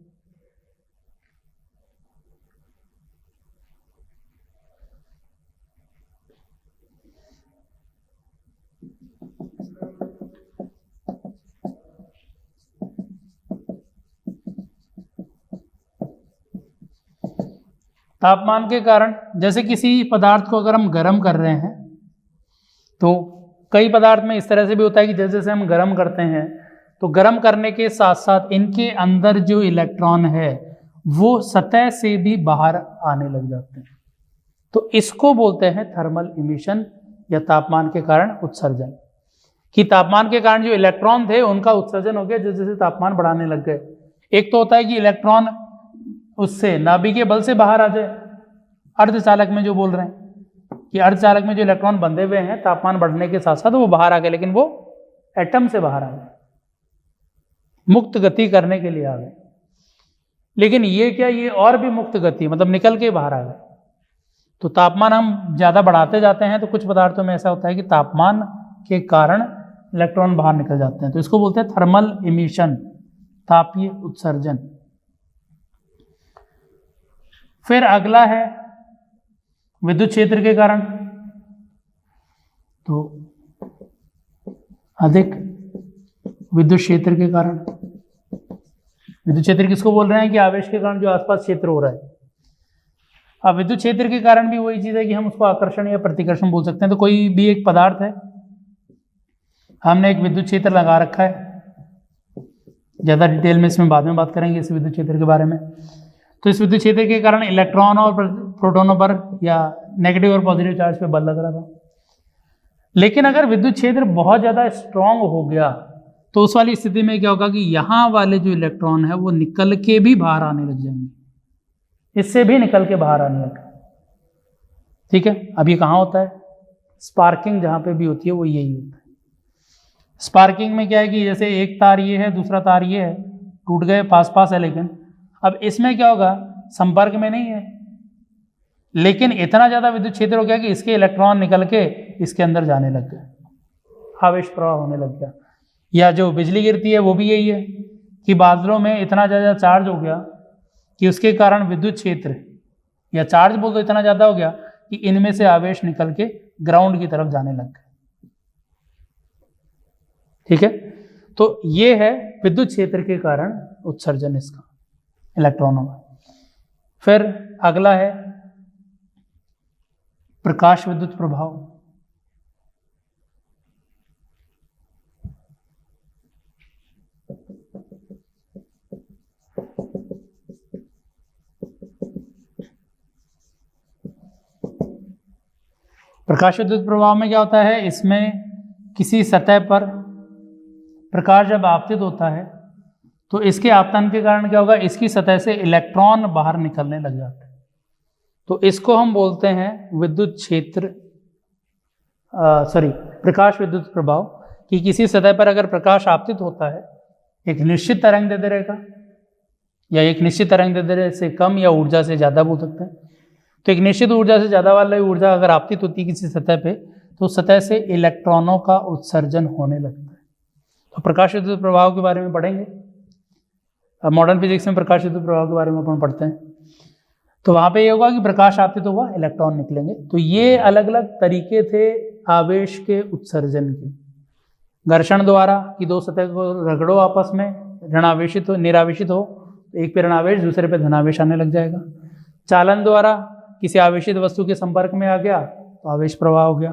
तापमान के कारण, जैसे किसी पदार्थ को अगर हम गर्म कर रहे हैं, तो कई पदार्थ में इस तरह से भी होता है कि जैसे जैसे हम गर्म करते हैं तो गर्म करने के साथ साथ इनके अंदर जो इलेक्ट्रॉन है वो सतह से भी बाहर आने लग जाते हैं, तो इसको बोलते हैं थर्मल इमिशन या तापमान के कारण उत्सर्जन। कि तापमान के कारण जो इलेक्ट्रॉन थे उनका उत्सर्जन हो गया जैसे जैसे तापमान बढ़ाने लग गए। एक तो होता है कि इलेक्ट्रॉन उससे नाभिकीय बल से बाहर आ जाए, अर्धचालक में जो बोल रहे हैं कि अर्धचालक में जो इलेक्ट्रॉन बंधे हुए हैं तापमान बढ़ने के साथ साथ वो बाहर आ गए, लेकिन वो एटम से बाहर आ गए, मुक्त गति करने के लिए आ गए। लेकिन ये क्या, ये और भी मुक्त गति, मतलब निकल के बाहर आ गए। तो तापमान हम ज़्यादा बढ़ाते जाते हैं तो कुछ पदार्थों में ऐसा होता है कि तापमान के कारण इलेक्ट्रॉन बाहर निकल जाते हैं, तो इसको बोलते हैं थर्मल इमिशन, तापीय उत्सर्जन। फिर अगला है विद्युत क्षेत्र के कारण, तो अधिक विद्युत क्षेत्र के कारण। विद्युत क्षेत्र किसको बोल रहे हैं कि आवेश के कारण जो आसपास क्षेत्र हो रहा है। अब विद्युत क्षेत्र के कारण भी वही चीज़ है कि हम उसको आकर्षण या प्रतिकर्षण बोल सकते हैं। तो कोई भी एक पदार्थ है, हमने एक विद्युत क्षेत्र लगा रखा है, ज़्यादा डिटेल में इसमें बाद में बात करेंगे इस विद्युत क्षेत्र के बारे में। तो इस विद्युत क्षेत्र के कारण इलेक्ट्रॉन और प्रोटोनों पर या नेगेटिव और पॉजिटिव चार्ज पे बल लग रहा था। लेकिन अगर विद्युत क्षेत्र बहुत ज़्यादा स्ट्रांग हो गया तो उस वाली स्थिति में क्या होगा कि यहाँ वाले जो इलेक्ट्रॉन है वो निकल के भी बाहर आने लग जाएंगे, इससे भी निकल के बाहर आने लगे। ठीक है, अब ये कहाँ होता है? स्पार्किंग जहाँ पे भी होती है वो यही होता है। स्पार्किंग में क्या है कि जैसे एक तार ये है, दूसरा तार ये है, टूट गए, पास पास है, लेकिन अब इसमें क्या होगा, संपर्क में नहीं है, लेकिन इतना ज़्यादा विद्युत क्षेत्र हो गया कि इसके इलेक्ट्रॉन निकल के इसके अंदर जाने लग गए, आवेश प्रवाह होने लग गया। या जो बिजली गिरती है वो भी यही है कि बादलों में इतना ज़्यादा चार्ज हो गया कि उसके कारण विद्युत क्षेत्र या चार्ज बोल तो इतना ज़्यादा हो गया कि इनमें से आवेश निकल के ग्राउंड की तरफ जाने लग गए। ठीक है, तो ये है विद्युत क्षेत्र के कारण उत्सर्जन इसका इलेक्ट्रॉनों का। फिर अगला है प्रकाश विद्युत प्रभाव। प्रकाश विद्युत प्रभाव में क्या होता है, इसमें किसी सतह पर प्रकाश जब आपतित होता है तो इसके आपतन के कारण क्या होगा, इसकी सतह से इलेक्ट्रॉन बाहर निकलने लग जाते हैं। तो इसको हम बोलते हैं विद्युत क्षेत्र प्रकाश विद्युत प्रभाव, कि किसी सतह पर अगर प्रकाश आपतित होता है एक निश्चित तरंग दैर्ध्य का या एक निश्चित तरंग दैर्ध्य से कम या ऊर्जा से ज़्यादा बोल सकते हैं, तो एक निश्चित ऊर्जा से ज़्यादा वाली ऊर्जा अगर आपतित होती है किसी सतह पे तो सतह से इलेक्ट्रॉनों का उत्सर्जन होने लगता है। तो प्रकाश विद्युत प्रभाव के बारे में पढ़ेंगे, अब मॉडर्न फिजिक्स में प्रकाश विद्युत प्रभाव के बारे में अपन पढ़ते हैं। तो वहाँ पे ये होगा कि प्रकाश आपतित होगा, इलेक्ट्रॉन निकलेंगे। तो ये अलग अलग तरीके थे आवेश के उत्सर्जन के। घर्षण द्वारा कि दो सतह को रगड़ो आपस में, ऋणावेशित हो निरावेशित हो, एक पे ऋणावेश दूसरे पे धनावेश आने लग जाएगा। चालन द्वारा किसी आवेशित वस्तु के संपर्क में आ गया तो आवेश प्रवाह हो गया।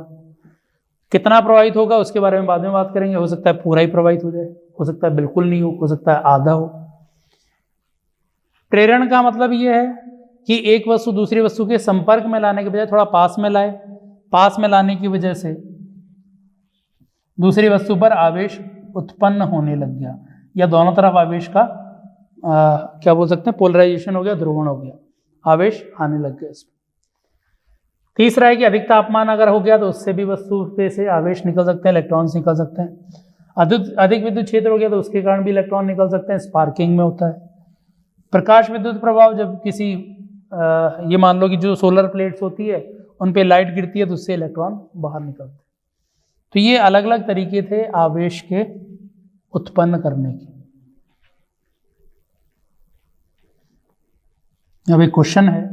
कितना प्रवाहित होगा उसके बारे में बाद में बात करेंगे, हो सकता है पूरा ही प्रवाहित हो जाए, हो सकता है बिल्कुल नहीं हो सकता है आधा हो। प्रेरण का मतलब ये है कि एक वस्तु दूसरी वस्तु के संपर्क में लाने के बजाय थोड़ा पास में लाए, पास में लाने की वजह से दूसरी वस्तु पर आवेश उत्पन्न होने लग गया, या दोनों तरफ आवेश का क्या बोल सकते हैं, पोलराइजेशन हो गया, ध्रुवण हो गया, आवेश आने लग गया इसमें। तीसरा है कि अधिक तापमान अगर हो गया तो उससे भी वस्तु पे से आवेश निकल सकते हैं, इलेक्ट्रॉन्स निकल सकते हैं। अधिक विद्युत क्षेत्र हो गया तो उसके कारण भी इलेक्ट्रॉन निकल सकते हैं, स्पार्किंग में होता है। प्रकाश विद्युत प्रभाव जब किसी ये मान लो कि जो सोलर प्लेट्स होती है उन पे लाइट गिरती है तो उससे इलेक्ट्रॉन बाहर निकलते हैं। तो ये अलग अलग तरीके थे आवेश के उत्पन्न करने के। अब एक क्वेश्चन है,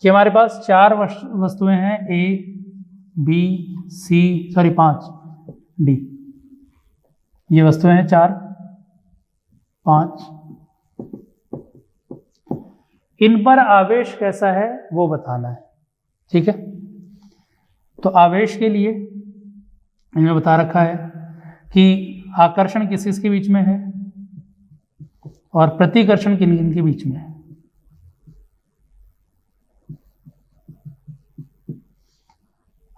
कि हमारे पास चार वस्तुएं हैं, ए बी सी 5 डी, ये वस्तुएं हैं 4 5, इन पर आवेश कैसा है वो बताना है। ठीक है, तो आवेश के लिए इनमें बता रखा है कि आकर्षण किस किस के बीच में है और प्रतिकर्षण किन किन के बीच में है।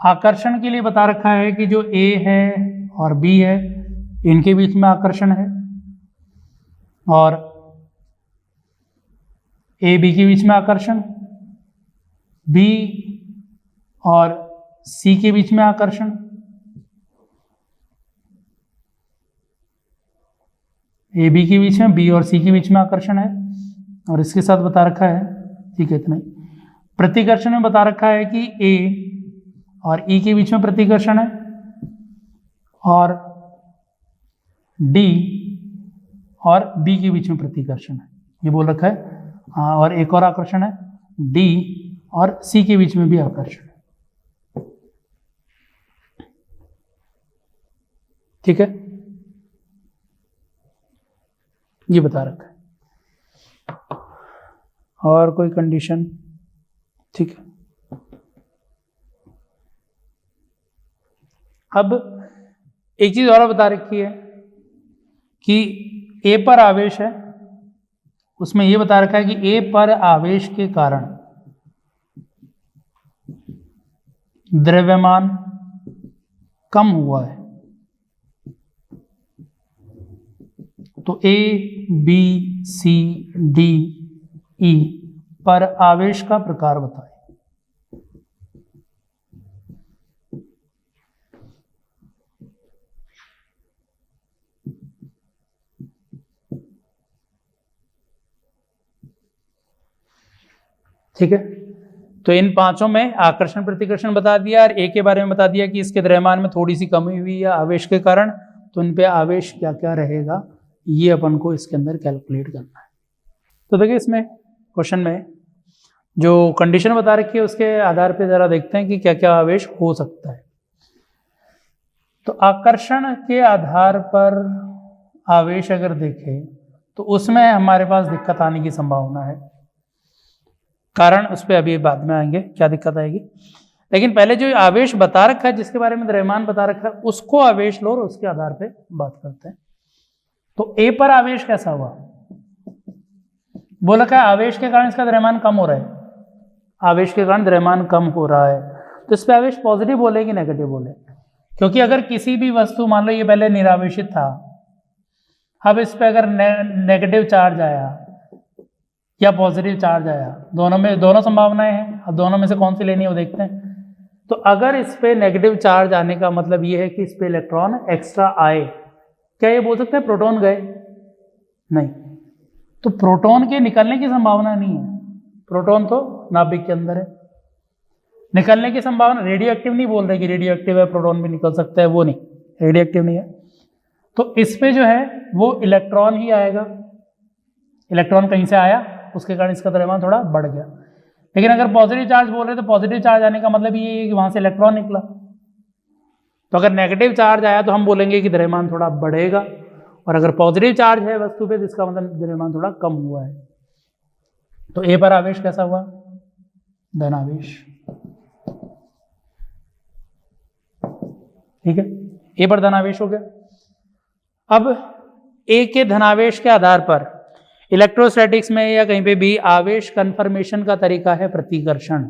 आकर्षण के लिए बता रखा है कि जो ए है और बी है इनके बीच में आकर्षण है, और ए बी के बीच में आकर्षण, बी और सी के बीच में आकर्षण, ए बी के बीच में, बी और सी के बीच में आकर्षण है, और इसके साथ बता रखा है, ठीक है इतना ही। प्रतिकर्षण में बता रखा है कि ए और ई के बीच में प्रतिकर्षण है, और डी और बी के बीच में प्रतिकर्षण है, ये बोल रखा है। और एक और आकर्षण है, डी और सी के बीच में भी आकर्षण है। ठीक है, ये बता रखा है। और कोई कंडीशन? ठीक है, अब एक चीज और बता रखी है कि ए पर आवेश है, उसमें ये बता रखा है कि ए पर आवेश के कारण द्रव्यमान कम हुआ है। तो A B C D E पर आवेश का प्रकार बताएं। ठीक है, तो इन पांचों में आकर्षण प्रतिकर्षण बता दिया और ए के बारे में बता दिया कि इसके द्रव्यमान में थोड़ी सी कमी हुई है आवेश के कारण, तो इन पे आवेश क्या क्या रहेगा ये अपन को इसके अंदर कैलकुलेट करना है। तो देखिए इसमें क्वेश्चन में जो कंडीशन बता रखी है उसके आधार पे जरा देखते हैं कि क्या क्या आवेश हो सकता है। तो आकर्षण के आधार पर आवेश अगर देखें तो उसमें हमारे पास दिक्कत आने की संभावना है, कारण उस पर अभी बाद में आएंगे क्या दिक्कत आएगी। लेकिन पहले जो आवेश बता रखा है, जिसके बारे में द्रव्यमान बता रखा है, उसको आवेश लो और उसके आधार पे बात करते हैं। तो ए पर आवेश कैसा हुआ? बोला क्या आवेश के कारण इसका द्रव्यमान कम हो रहा है, आवेश के कारण द्रव्यमान कम हो रहा है। तो इस पर आवेश पॉजिटिव बोले कि नेगेटिव बोले? क्योंकि अगर किसी भी वस्तु, मान लो ये पहले निरावेशित था, अब इस पर अगर नेगेटिव चार्ज आया या पॉजिटिव चार्ज आया, दोनों संभावनाएं हैं, अब दोनों में से कौन सी लेनी है वो देखते हैं। तो अगर इस पे नेगेटिव चार्ज आने का मतलब ये है कि इस पे इलेक्ट्रॉन एक्स्ट्रा आए, क्या ये बोल सकते हैं प्रोटॉन गए? नहीं, तो प्रोटॉन के निकलने की संभावना नहीं है, प्रोटॉन तो नाभिक के अंदर है। निकलने की संभावना, रेडियो एक्टिव नहीं बोल रहे कि रेडियो एक्टिव है प्रोटॉन भी निकल सकता है, वो नहीं, रेडियो एक्टिव नहीं है। तो इस पे जो है वो इलेक्ट्रॉन ही आएगा, इलेक्ट्रॉन कहीं से आया, उसके कारण इसका द्रव्यमान थोड़ा बढ़ गया। लेकिन अगर पॉजिटिव चार्ज बोल रहे तो पॉजिटिव चार्ज आने का मतलब ये है कि वहां से इलेक्ट्रॉन निकला। तो अगर नेगेटिव चार्ज आया तो हम बोलेंगे कि द्रव्यमान थोड़ा बढ़ेगा, और अगर पॉजिटिव चार्ज है वस्तु पे तो इसका मतलब द्रव्यमान थोड़ा कम हुआ है। तो ए पर आवेश कैसा हुआ? धनावेश। ठीक है, ए पर धनावेश हो गया। अब ए के धनावेश के आधार पर इलेक्ट्रोस्टैटिक्स में या कहीं पे भी आवेश कन्फर्मेशन का तरीका है प्रतिकर्षण।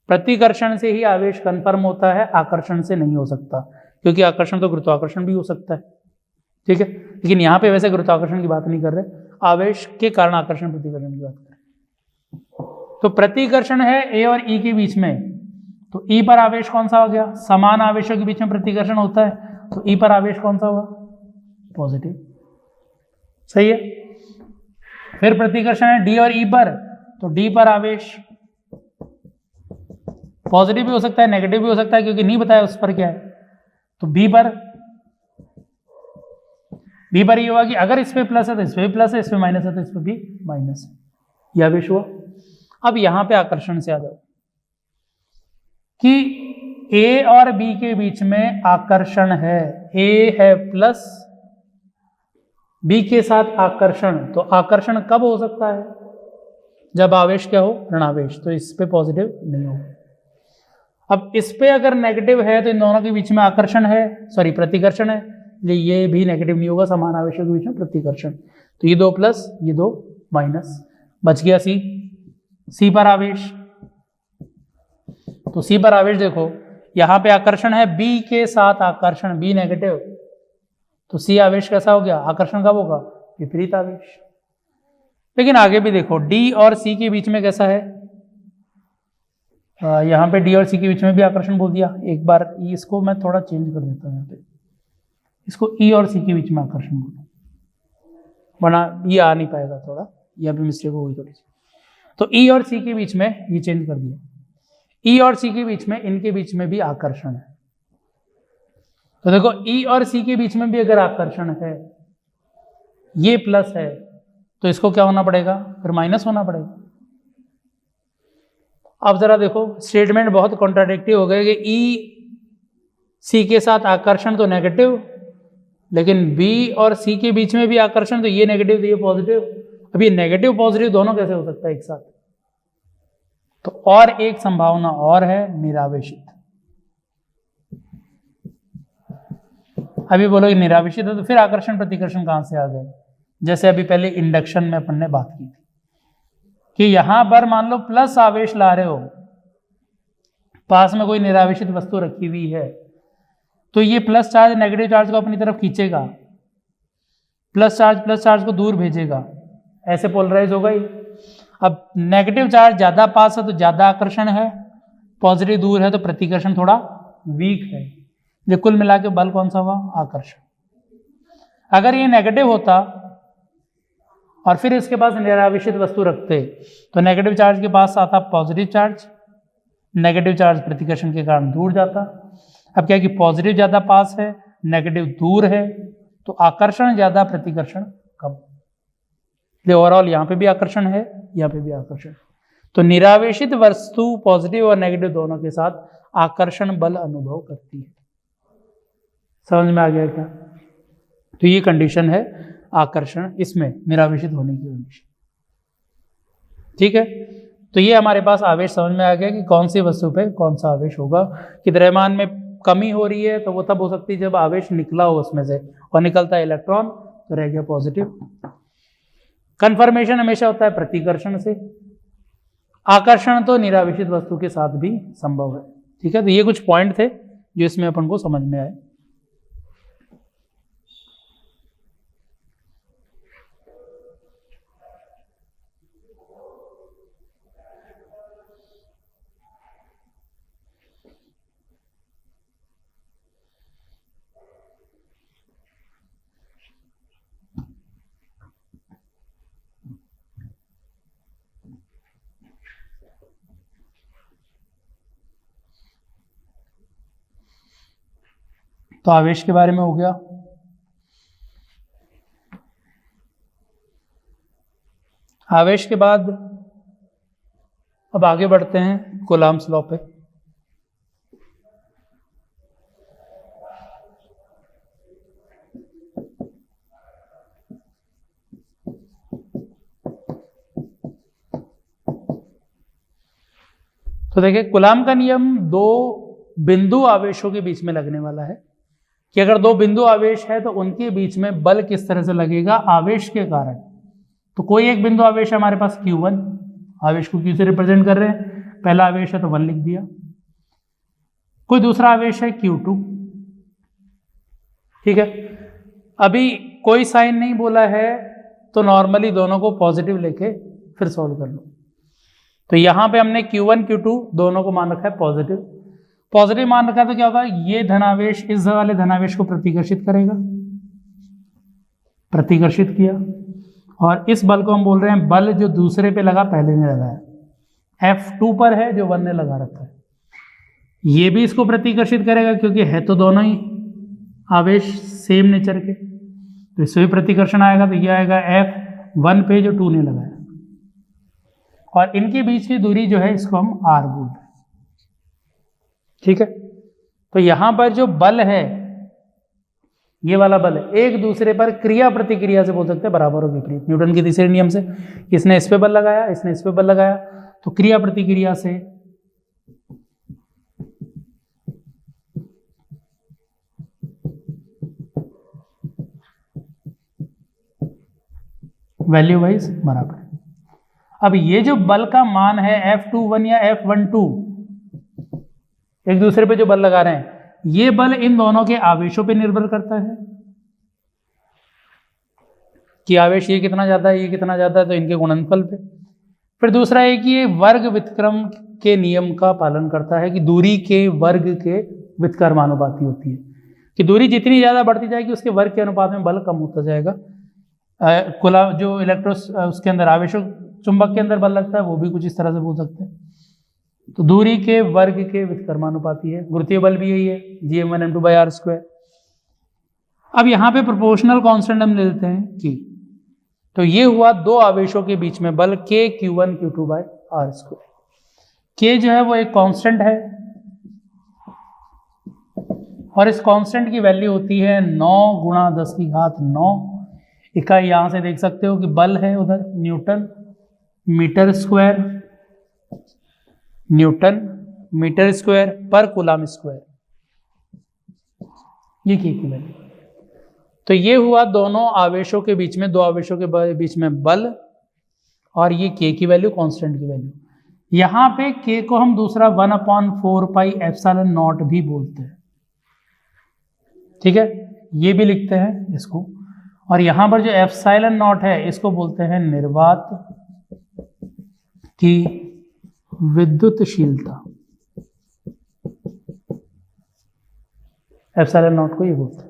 प्रतिकर्षण से ही आवेश कन्फर्म होता है, आकर्षण से नहीं हो सकता, क्योंकि आकर्षण तो गुरुत्वाकर्षण भी हो सकता है। ठीक है, लेकिन यहाँ पे वैसे गुरुत्वाकर्षण की बात नहीं कर रहे, आवेश के कारण आकर्षण प्रतिकर्षण की बात कर रहे। तो प्रतिकर्षण है ए और ई के बीच में, तो ई पर आवेश कौन सा हो गया? समान आवेशों के बीच में प्रतिकर्षण होता है, तो ई पर आवेश कौन सा हुआ? पॉजिटिव। सही है। फिर प्रतिकर्षण है डी और ई पर, तो डी पर आवेश पॉजिटिव भी हो सकता है, नेगेटिव भी हो सकता है, क्योंकि नहीं बताया उस पर क्या है। तो बी पर ये हुआ कि अगर इस पे प्लस है तो इस पे भी प्लस है, इस पे माइनस है तो इस पे भी माइनस है, यह आवेश हुआ। अब यहां पे आकर्षण से आ जाओ कि ए और बी के बीच में आकर्षण है, ए है प्लस, बी के साथ आकर्षण। तो आकर्षण कब हो सकता है? जब आवेश क्या हो? ऋणावेश। तो इस पे पॉजिटिव नहीं होगा। अब इस पे अगर नेगेटिव है तो इन दोनों के बीच में आकर्षण है, सॉरी प्रतिकर्षण है, ये भी नेगेटिव नहीं होगा, समान आवेशों के बीच में प्रतिकर्षण। तो ये 2 प्लस, ये 2 माइनस, बच गया सी। सी पर आवेश, तो सी पर आवेश देखो, यहां पे आकर्षण है, बी के साथ आकर्षण, बी नेगेटिव, तो सी आवेश कैसा हो गया? आकर्षण कब होगा? विपरीत आवेश। लेकिन आगे भी देखो, डी और सी के बीच में कैसा है? यहाँ पे डी और सी के बीच में भी आकर्षण बोल दिया। एक बार इसको मैं थोड़ा चेंज कर देता हूँ, यहाँ पे इसको ई और सी के बीच में आकर्षण बोलो, वरना ये आ नहीं पाएगा, थोड़ा यहाँ पे मिस्टेक हो गई थोड़ी सी। तो ई और सी के बीच में ये चेंज कर दिया, ई और सी के बीच में, इनके बीच में भी आकर्षण है। तो देखो ई और सी के बीच में भी अगर आकर्षण है, ये प्लस है, तो इसको क्या होना पड़ेगा? फिर माइनस होना पड़ेगा। अब जरा देखो, स्टेटमेंट बहुत कॉन्ट्राडिक्टिव हो गए कि ई सी के साथ आकर्षण तो नेगेटिव लेकिन B और C के बीच में भी आकर्षण, तो ये नेगेटिव तो ये पॉजिटिव। अब ये नेगेटिव पॉजिटिव दोनों कैसे हो सकता है एक साथ? तो और एक संभावना और है, निरावेशित। अभी बोलोगे निरावेशित है तो फिर आकर्षण प्रतिकर्षण कहां से आ गए? जैसे अभी पहले इंडक्शन में अपन ने बात की थी कि यहां पर मान लो प्लस आवेश ला रहे हो, पास में कोई निरावेशित वस्तु रखी हुई है, तो ये प्लस चार्ज नेगेटिव चार्ज को अपनी तरफ खींचेगा, प्लस चार्ज को दूर भेजेगा, ऐसे पोलराइज होगा ही। अब नेगेटिव चार्ज ज्यादा पास है तो ज्यादा आकर्षण है, पॉजिटिव दूर है तो प्रतिकर्षण थोड़ा वीक है। ये कुल मिला के बल कौन सा हुआ? आकर्षण। अगर ये नेगेटिव होता और फिर इसके पास निरावेशित वस्तु रखते तो नेगेटिव चार्ज के पास आता पॉजिटिव चार्ज, नेगेटिव चार्ज प्रतिकर्षण के कारण दूर जाता। अब क्या कि पॉजिटिव ज्यादा पास है, नेगेटिव दूर है, तो आकर्षण ज्यादा प्रतिकर्षण कम। ओवरऑल यहाँ पे भी आकर्षण है, यहाँ पे भी आकर्षण। तो निरावेशित वस्तु पॉजिटिव और नेगेटिव दोनों के साथ आकर्षण बल अनुभव करती है। समझ में आ गया क्या? तो ये कंडीशन है आकर्षण, इसमें निरावेशित होने की कंडीशन। ठीक है, तो ये हमारे पास आवेश समझ में आ गया कि कौन सी वस्तु पे कौन सा आवेश होगा। कि द्रव्यमान में कमी हो रही है तो वो तब हो सकती है जब आवेश निकला हो उसमें से, और निकलता है इलेक्ट्रॉन तो रह गया पॉजिटिव। कन्फर्मेशन हमेशा होता है प्रतिकर्षण से। आकर्षण तो निरावेशित वस्तु के साथ भी संभव है। ठीक है, तो ये कुछ पॉइंट थे जो इसमें अपन को समझ में आए। तो आवेश के बारे में हो गया। आवेश के बाद अब आगे बढ़ते हैं कूलाम्ब्स लॉ पे। तो देखिए, कूलाम्ब का नियम दो बिंदु आवेशों के बीच में लगने वाला है कि अगर दो बिंदु आवेश है तो उनके बीच में बल किस तरह से लगेगा आवेश के कारण। तो कोई एक बिंदु आवेश है हमारे पास Q1, आवेश को Q से रिप्रेजेंट कर रहे हैं, पहला आवेश है तो 1 लिख दिया। कोई दूसरा आवेश है Q2। ठीक है, अभी कोई साइन नहीं बोला है तो नॉर्मली दोनों को पॉजिटिव लेके फिर सॉल्व कर लो। तो यहां पे हमने Q1 Q2 दोनों को मान रखा है पॉजिटिव। पॉजिटिव मान रखा है तो क्या होगा, ये धनावेश इस वाले धनावेश को प्रतिकर्षित करेगा, प्रतिकर्षित किया। और इस बल को हम बोल रहे हैं बल जो दूसरे पे लगा पहले ने लगाया, F2 पर है जो 1 ने लगा रखा है। ये भी इसको प्रतिकर्षित करेगा क्योंकि है तो दोनों ही आवेश सेम नेचर के, तो इससे भी प्रतिकर्षण आएगा। तो ये आएगा F1 पे जो 2 ने लगाया, और इनके बीच की दूरी जो है इसको हम R बोल रहे हैं। ठीक है, तो यहां पर जो बल है, ये वाला बल है, एक दूसरे पर क्रिया प्रतिक्रिया से बोल सकते हैं बराबर और विपरीत। न्यूटन के तीसरे नियम से इसने इस पे बल लगाया, इसने इस पे बल लगाया, तो क्रिया प्रतिक्रिया से वैल्यू वाइज बराबर है। अब ये जो बल का मान है F21 या F12, एक दूसरे पे जो बल लगा रहे हैं, ये बल इन दोनों के आवेशों पे निर्भर करता है कि आवेश ये कितना ज्यादा है, ये कितना ज्यादा है, तो इनके गुणनफल पे। फिर दूसरा है कि ये वर्ग व्युत्क्रम के नियम का पालन करता है कि दूरी के वर्ग के व्युत्क्रमानुपाती होती है, कि दूरी जितनी ज्यादा बढ़ती जाएगी उसके वर्ग के अनुपात में बल कम होता जाएगा। जो उसके अंदर आवेशों चुंबक के अंदर बल लगता है वो भी कुछ इस तरह से बोल सकते हैं। तो दूरी के वर्ग के व्युत्क्रमानुपाती है। गुरुत्वीय बल भी यही है, Gm1m2/r²। अब यहाँ पे प्रोपोर्शनल कांस्टेंट हम ले लेते हैं कि, तो ये हुआ दो आवेशों के बीच में बल K Q1 Q2/r²। K जो है वो एक कांस्टेंट है, और इस कांस्टेंट की वैल्यू होती है 9 गुणा 10 की घात 9 इकाई। यहां से देख सकते हो कि बल है उधर न्यूटन मीटर स्क्वायर पर कूलम स्क्वायर, ये की वैल्यू। तो ये हुआ दोनों आवेशों के बीच में, दो आवेशों के बीच में बल, और ये के की वैल्यू कांस्टेंट की वैल्यू। यहां पे के को हम दूसरा 1/4 पाई एप्सिलॉन नॉट भी बोलते हैं, ठीक है, ये भी लिखते हैं इसको। और यहां पर जो एप्सिलॉन नॉट है इसको बोलते हैं निर्वात की विद्युतशीलता, एप्सिलॉन नॉट को ये बोलते हैं।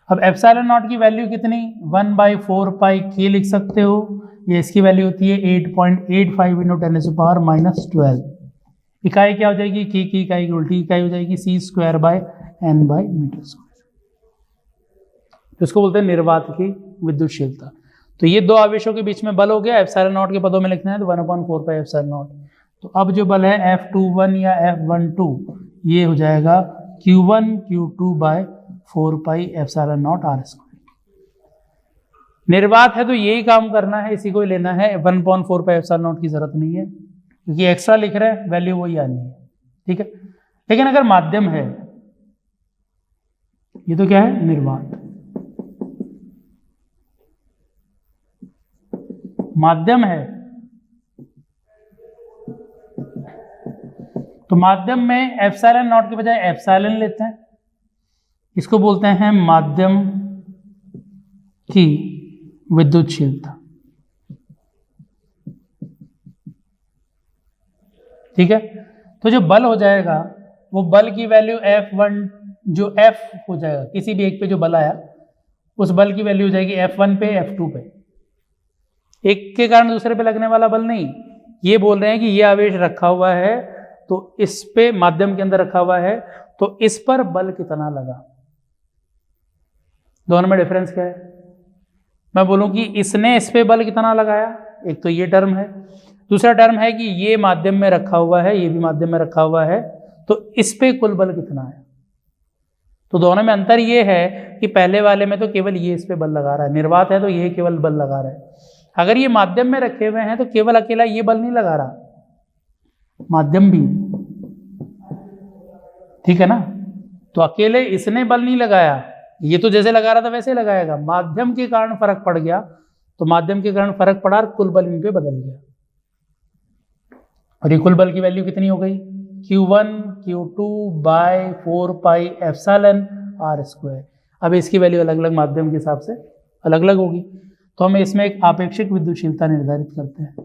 अब एप्सिलॉन नॉट की वैल्यू कितनी, 1/4 पाई के लिख सकते हो, ये इसकी वैल्यू होती है 8.85 × 10⁻⁻12। इकाई क्या हो जाएगी, के की इकाई की उल्टी इकाई हो जाएगी c²/n/मीटर स्क्वायर, इसको बोलते हैं निर्वात की विद्युतशीलता। तो ये दो आवेशों के बीच में बल हो गया, एप्सिलॉन नॉट के पदों में लिखना है तो 1/4 पाई एप्सिलॉन नॉट। तो अब जो बल है F21 या F12 ये हो जाएगा Q1 Q2/4 pi epsilon not r²। निर्वात है तो यही काम करना है, इसी को ही लेना है, 1/4 पाई एप्सिलॉन नॉट की जरूरत नहीं है क्योंकि एक्स्ट्रा लिख रहे हैं, वैल्यू वही आनी है, ठीक है। लेकिन अगर माध्यम है, ये तो क्या है निर्वात, माध्यम है तो माध्यम में एप्सिलॉन नॉट के बजाय एप्सिलॉन लेते हैं, इसको बोलते हैं माध्यम की विद्युतशीलता, ठीक है। तो जो बल हो जाएगा वो बल की वैल्यू F1, जो F हो जाएगा किसी भी एक पे जो बल आया उस बल की वैल्यू हो जाएगी F1 पे F2 पे, एक के कारण दूसरे पे लगने वाला बल नहीं। ये बोल रहे हैं कि ये आवेश रखा हुआ है तो इस पे माध्यम के अंदर रखा हुआ है तो इस पर बल कितना लगा, दोनों में डिफरेंस क्या है। मैं बोलूं कि इसने इस पे बल कितना लगाया, एक तो ये टर्म है, दूसरा टर्म है कि ये माध्यम में रखा हुआ है, ये भी माध्यम में रखा हुआ है, तो इस पे कुल बल कितना है। तो दोनों में अंतर ये है कि पहले वाले में तो केवल ये इस पे बल लगा रहा है, निर्वात है तो ये केवल बल लगा रहा है। अगर ये माध्यम में रखे हुए हैं तो केवल अकेला ये बल नहीं लगा रहा, माध्यम भी, ठीक है ना। तो अकेले इसने बल नहीं लगाया, ये तो जैसे लगा रहा था वैसे लगाएगा, माध्यम के कारण फर्क पड़ गया तो माध्यम के कारण फर्क पड़ा और कुल बल इन पे बदल गया। और ये कुल बल की वैल्यू कितनी हो गई, Q1 Q2/4 pi epsilon r²। अब इसकी वैल्यू अलग अलग माध्यम के हिसाब से अलग अलग होगी, तो हम इसमें एक आपेक्षिक विद्युतशीलता निर्धारित करते हैं।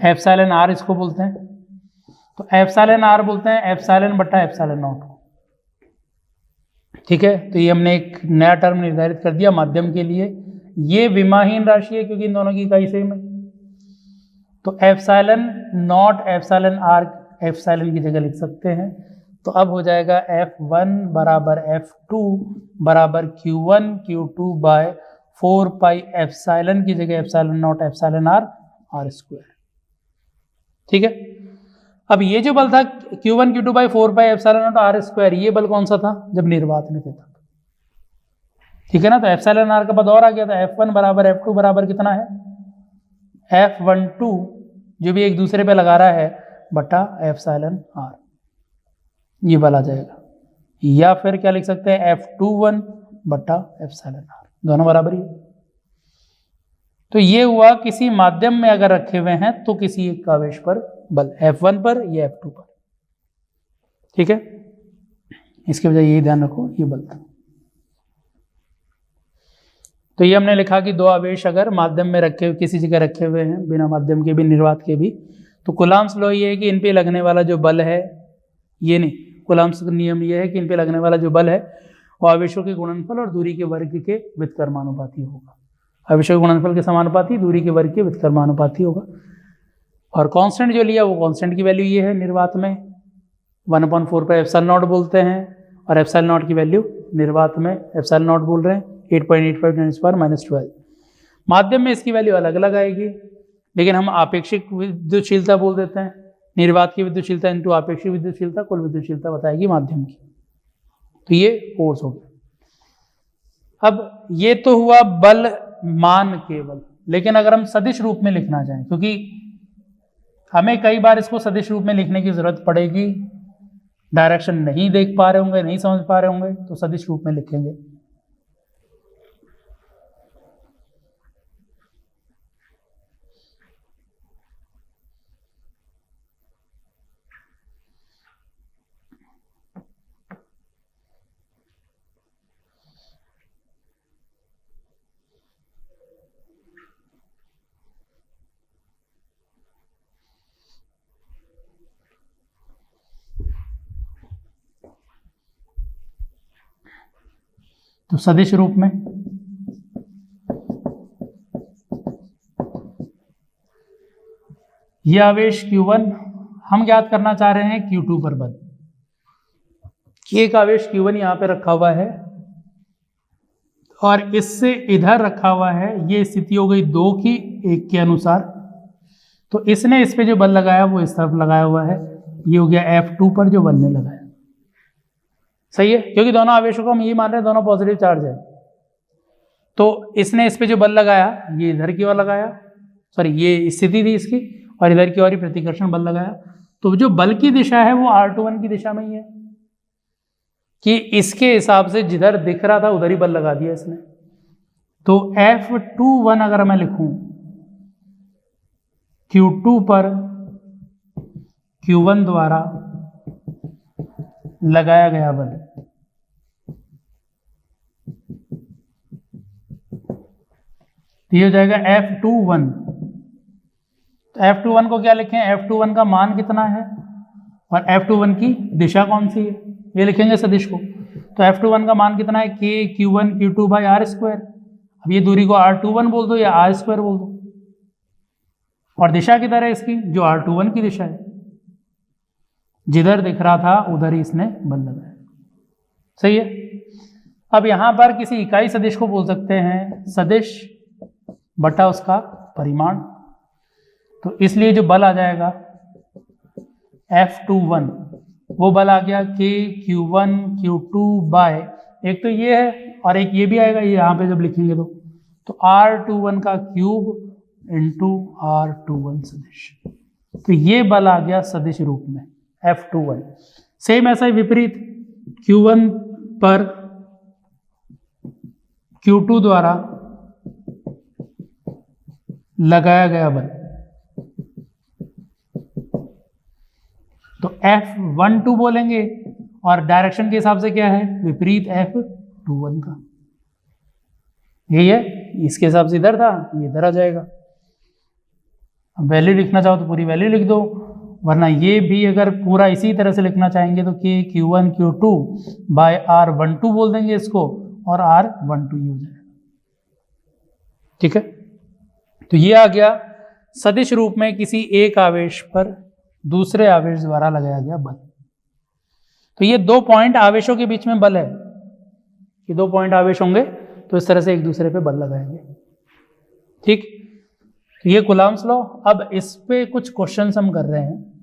एप्सिलॉन r इसको बोलते हैं, तो एप्सिलॉन r बोलते हैं एप्सिलॉन बटा एप्सिलॉन नॉट, ठीक है। तो ये हमने एक नया टर्म निर्धारित कर दिया माध्यम के लिए। ये विमाहीन राशि है क्योंकि इन दोनों की इकाई सेम है, तो epsilon not epsilon r epsilon की जगह लिख सकते हैं। तो अब हो जाएगा F1 बराबर F2 बराबर Q1 Q2/4 पाई एप्सिलॉन की जगह एप्सिलॉन नॉट एप्सिलॉन r², ठीक है। अब ये जो बल था Q1 Q2/4 pi epsilon not r², ये बल कौन सा था, जब निर्वात में थे तब, ठीक है ना। तो एप्सिलॉन r का पद और आ गया था, F1 बराबर F2 बराबर कितना है, F12 जो भी एक दूसरे पे लगा रहा है बटा एप्सिलॉन r, ये बल आ जाएगा। या फिर क्या लिख सकते हैं, F21 बटा एप्सिलॉन r, दोनों बराबर ही। तो ये हुआ किसी माध्यम में अगर रखे हुए हैं तो किसी एक आवेश पर बल, F1 पर या F2 पर, ठीक है। इसके बजाय यही ध्यान रखो, ये बल था। तो ये हमने लिखा कि दो आवेश अगर माध्यम में रखे हुए, किसी जगह रखे हुए हैं, बिना माध्यम के भी निर्वात के भी, तो कूलम्ब्स लॉ ये है कि इन पे लगने वाला जो बल है, ये नहीं, कूलम्ब्स का नियम ये है कि इन पे लगने वाला जो बल है वो आवेशों के गुणनफल और दूरी के वर्ग के व्युत्क्रमानुपाती होगा। आवेशों के गुणनफल के समानुपाती, दूरी के वर्ग के व्युत्क्रमानुपाती होगा। और कांस्टेंट जो लिया वो कांस्टेंट की वैल्यू ये है निर्वात में 1/4 पाई एप्सिलॉन नॉट बोलते हैं, और एप्सिलॉन नॉट की वैल्यू निर्वात में एप्सिलॉन नॉट बोल रहे हैं 8.85 × 10⁻⁻12। माध्यम में इसकी वैल्यू अलग अलग आएगी, लेकिन हम आपेक्षिक विद्युतशीलता बोल देते हैं। निर्वात की विद्युतशीलता इनटू आपेक्षिक विद्युतशीलता कुल विद्युतशीलता बताएगी माध्यम की। तो ये फोर्स हो गया। अब ये तो हुआ बल मान केवल, लेकिन अगर हम सदिश रूप में लिखना चाहें, क्योंकि हमें कई बार इसको सदिश रूप में लिखने की जरूरत पड़ेगी, डायरेक्शन नहीं देख पा रहे होंगे, नहीं समझ पा रहे होंगे, तो सदिश रूप में लिखेंगे। तो सदिश रूप में यह आवेश Q1 हम ज्ञात करना चाह रहे हैं Q2 पर बल, कि एक आवेश Q1 यहां पे रखा हुआ है और इससे इधर रखा हुआ है। ये स्थिति हो गई 2 की 1 के अनुसार। तो इसने इस पे जो बल लगाया वो इस तरफ लगाया हुआ है, ये हो गया F2 पर जो बल ने लगाया। सही है, क्योंकि दोनों आवेशों को हम ये मान रहे हैं दोनों पॉजिटिव चार्ज है। तो इसने इस पे जो बल लगाया ये इधर की ओर लगाया, सॉरी ये स्थिति थी इसकी, और इधर की ओर ही प्रतिकर्षण बल लगाया। तो जो बल की दिशा है वो R21 की दिशा में ही है, कि इसके हिसाब से जिधर दिख रहा था उधर ही बल लगा दिया इसने। तो F21 अगर मैं लिखूं Q2 पर Q1 द्वारा लगाया गया बल, तो ये हो जाएगा F21। तो F21 को क्या लिखें, F21 का मान कितना है और F21 की दिशा कौन सी है, ये लिखेंगे सदिश को। तो F21 का मान कितना है, K Q1 Q2 by R square. अब ये दूरी को R21 बोल दो या R स्क्वायर बोल दो, और दिशा किधर है इसकी, जो R21 की दिशा है, जिधर दिख रहा था उधर ही इसने बल लगाया। सही है। अब यहां पर किसी इकाई सदिश को बोल सकते हैं सदिश बटा उसका परिमाण। तो इसलिए जो बल आ जाएगा F21, वो बल आ गया K Q1 Q2 बाय, एक तो ये है और एक ये भी आएगा, ये यहाँ पे जब लिखेंगे तो R21 का क्यूब इंटू R21 सदिश। तो ये बल आ गया सदिश रूप में F21। सेम ऐसा ही विपरीत Q1 पर Q2 द्वारा लगाया गया बल, तो F12 बोलेंगे, और डायरेक्शन के हिसाब से क्या है, विपरीत F21 का। यही है, इसके हिसाब से इधर था, ये इधर आ जाएगा। अब वैल्यू लिखना चाहो तो पूरी वैल्यू लिख दो, वरना ये भी अगर पूरा इसी तरह से लिखना चाहेंगे तो K Q1 Q2 bye R12 बोल देंगे इसको, और R12 ही हो जाएगा। ठीक है, तो ये आ गया सदिश रूप में किसी एक आवेश पर दूसरे आवेश द्वारा लगाया गया बल। तो ये 2 पॉइंट आवेशों के बीच में बल है, ये 2 पॉइंट आवेश होंगे तो इस तरह से एक दूसरे पे बल लगाएंगे। ठीक, तो ये कूलम्ब्स लॉ। अब इस पे कुछ क्वेश्चंस हम कर रहे हैं।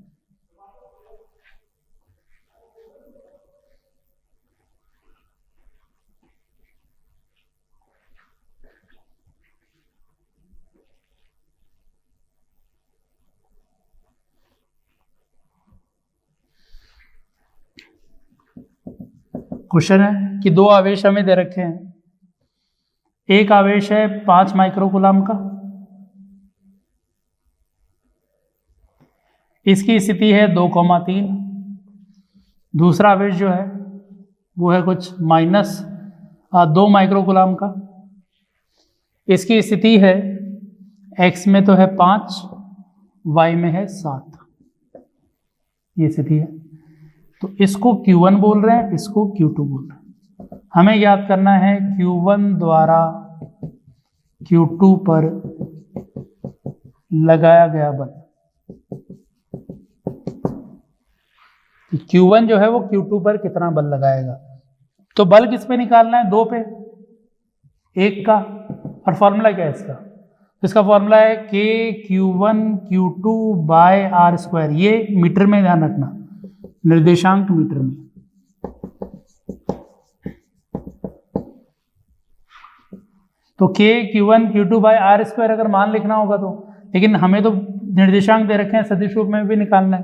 क्वेश्चन है कि 2 आवेश हमें दे रखे हैं। एक आवेश है 5 माइक्रोकूलम्ब का, इसकी स्थिति है 2,3। दूसरा आवेश जो है वो है कुछ -2 माइक्रोकूलम्ब का, इसकी स्थिति है x में तो है 5, y में है 7, ये स्थिति है। तो इसको Q1 बोल रहे हैं, इसको Q2 बोल रहे हैं। हमें याद करना है Q1 द्वारा Q2 पर लगाया गया बल। Q1 जो है वो Q2 पर कितना बल लगाएगा, तो बल किस पे निकालना है, 2 पे, 1 का, और फॉर्मूला क्या है इसका, इसका फॉर्मूला है के Q1 Q2 by R square. ये मीटर में ध्यान रखना, निर्देशांक मीटर में। तो के Q1 Q2 by R square अगर मान लिखना होगा तो, लेकिन हमें तो निर्देशांक दे रखे हैं, सदिश रूप में भी निकालना है।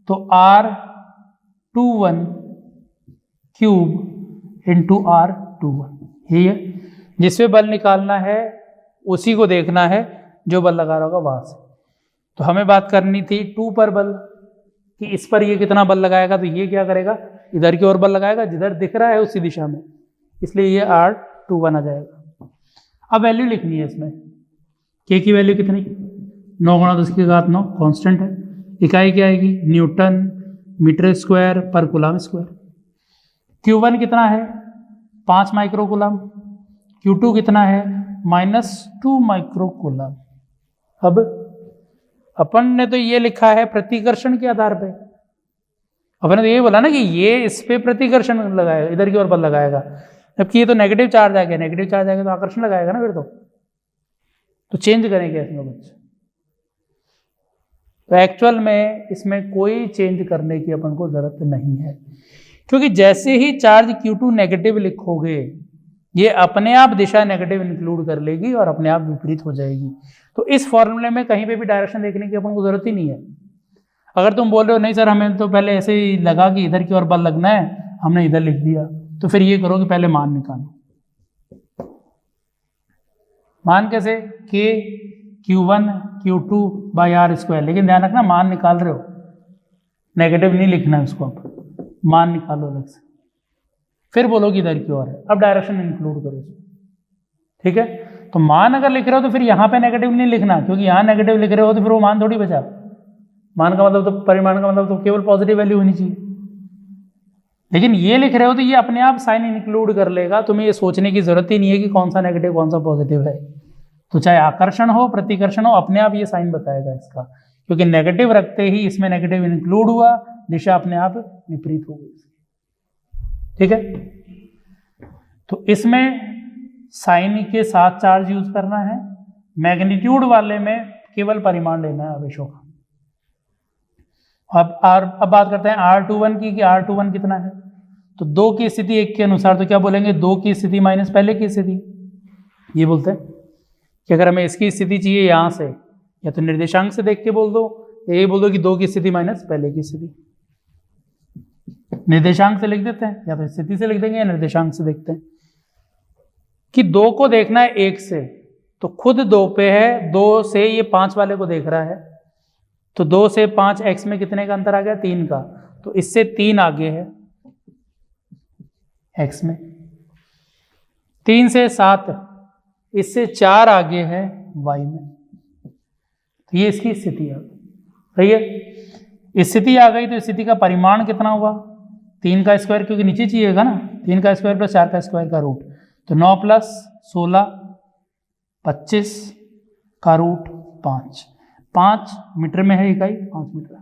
तो R21 क्यूब इंटू R21 यही है। जिसपे बल निकालना है उसी को देखना है जो बल लगा रहा होगा वहां से। तो हमें बात करनी थी 2 पर बल, कि इस पर ये कितना बल लगाएगा। तो ये क्या करेगा, इधर की ओर बल लगाएगा, जिधर दिख रहा है उसी दिशा में, इसलिए ये R21 आ जाएगा। अब वैल्यू लिखनी है इसमें, के की वैल्यू कितनी, 9 गुणा 10 की घात 9 कांस्टेंट है। इकाई क्या आएगी, न्यूटन मीटर स्क्वायर पर कूलम स्क्वायर। Q1 कितना है, 5 माइक्रो कूलम। Q2 कितना है, -2 माइक्रो कूलम। अब अपन ने तो ये लिखा है प्रतिकर्षण के आधार पे, अपन ने तो ये बोला ना कि ये इस पे प्रतिकर्षण लगाएगा, इधर की ओर बल लगाएगा, जबकि ये तो नेगेटिव चार्ज आ गया, नेगेटिव चार्ज आएगा तो आकर्षण लगाएगा ना फिर तो चेंज करेंगे इसमें कुछ। तो एक्चुअल में इसमें कोई चेंज करने की अपन को जरूरत नहीं है, क्योंकि जैसे ही चार्ज Q2 नेगेटिव लिखोगे ये अपने आप दिशा नेगेटिव इंक्लूड कर लेगी और अपने आप विपरीत हो जाएगी। तो इस फॉर्मूले में कहीं पे भी डायरेक्शन देखने की अपन को जरूरत ही नहीं है। अगर तुम बोल रहे हो नहीं सर हमें तो पहले ऐसे ही लगा कि इधर की ओर बल लगना है, हमने इधर लिख दिया, तो फिर ये करो कि पहले मान निकालो। मान कैसे, के Q1 Q2 by are square. लेकिन ध्यान रखना मान निकाल रहे हो, नेगेटिव नहीं लिखना है उसको, आप मान निकालो अलग से, फिर बोलो कि इधर की ओर है। अब डायरेक्शन इंक्लूड करो इसमें, ठीक है। तो मान अगर लिख रहे हो तो फिर यहाँ पे नेगेटिव नहीं लिखना, क्योंकि यहाँ नेगेटिव लिख रहे हो तो फिर वो मान थोड़ी बचा। मान का मतलब तो, परिमाण का मतलब तो केवल पॉजिटिव वैल्यू होनी चाहिए। लेकिन ये लिख रहे हो तो ये अपने आप साइन इंक्लूड कर लेगा, तुम्हें ये सोचने की जरूरत ही नहीं है कि कौन सा नेगेटिव कौन सा पॉजिटिव है। तो चाहे आकर्षण हो प्रतिकर्षण हो, अपने आप ये साइन बताएगा इसका, क्योंकि नेगेटिव रखते ही इसमें नेगेटिव इंक्लूड हुआ, दिशा अपने आप विपरीत हो गई, ठीक है। तो इसमें साइन के साथ चार्ज यूज करना है, मैग्नीट्यूड वाले में केवल परिमाण लेना है आवेशों का। अब बात करते हैं R21 की, कि R21 कितना है। तो 2 की स्थिति 1 के अनुसार तो क्या बोलेंगे, 2 की स्थिति माइनस पहले की स्थिति। ये बोलते हैं कि अगर हमें इसकी स्थिति चाहिए यहाँ से, या तो निर्देशांक से देख के बोल दो, या ये बोल दो कि 2 की स्थिति माइनस पहले की स्थिति। निर्देशांक से लिख देते हैं, या तो स्थिति से लिख देंगे या निर्देशांक से देखते हैं। कि 2 को देखना है 1 से, तो खुद 2 पे है, 2 से ये 5 वाले को देख रहा है, तो 2 से 5 x में कितने का अंतर आ गया, 3 का। तो इससे 3 आगे है x में, 3 से 7, इससे 4 आगे है y में। तो ये इसकी स्थिति आ गई, सही है। स्थिति आ गई तो स्थिति का परिमाण कितना हुआ, 3 का स्क्वायर, क्योंकि नीचे चाहिएगा ना, 3 का स्क्वायर प्लस 4 का स्क्वायर का रूट। तो 9 प्लस 16 25 का रूट 5, 5 मीटर में है इकाई, 5 मीटर।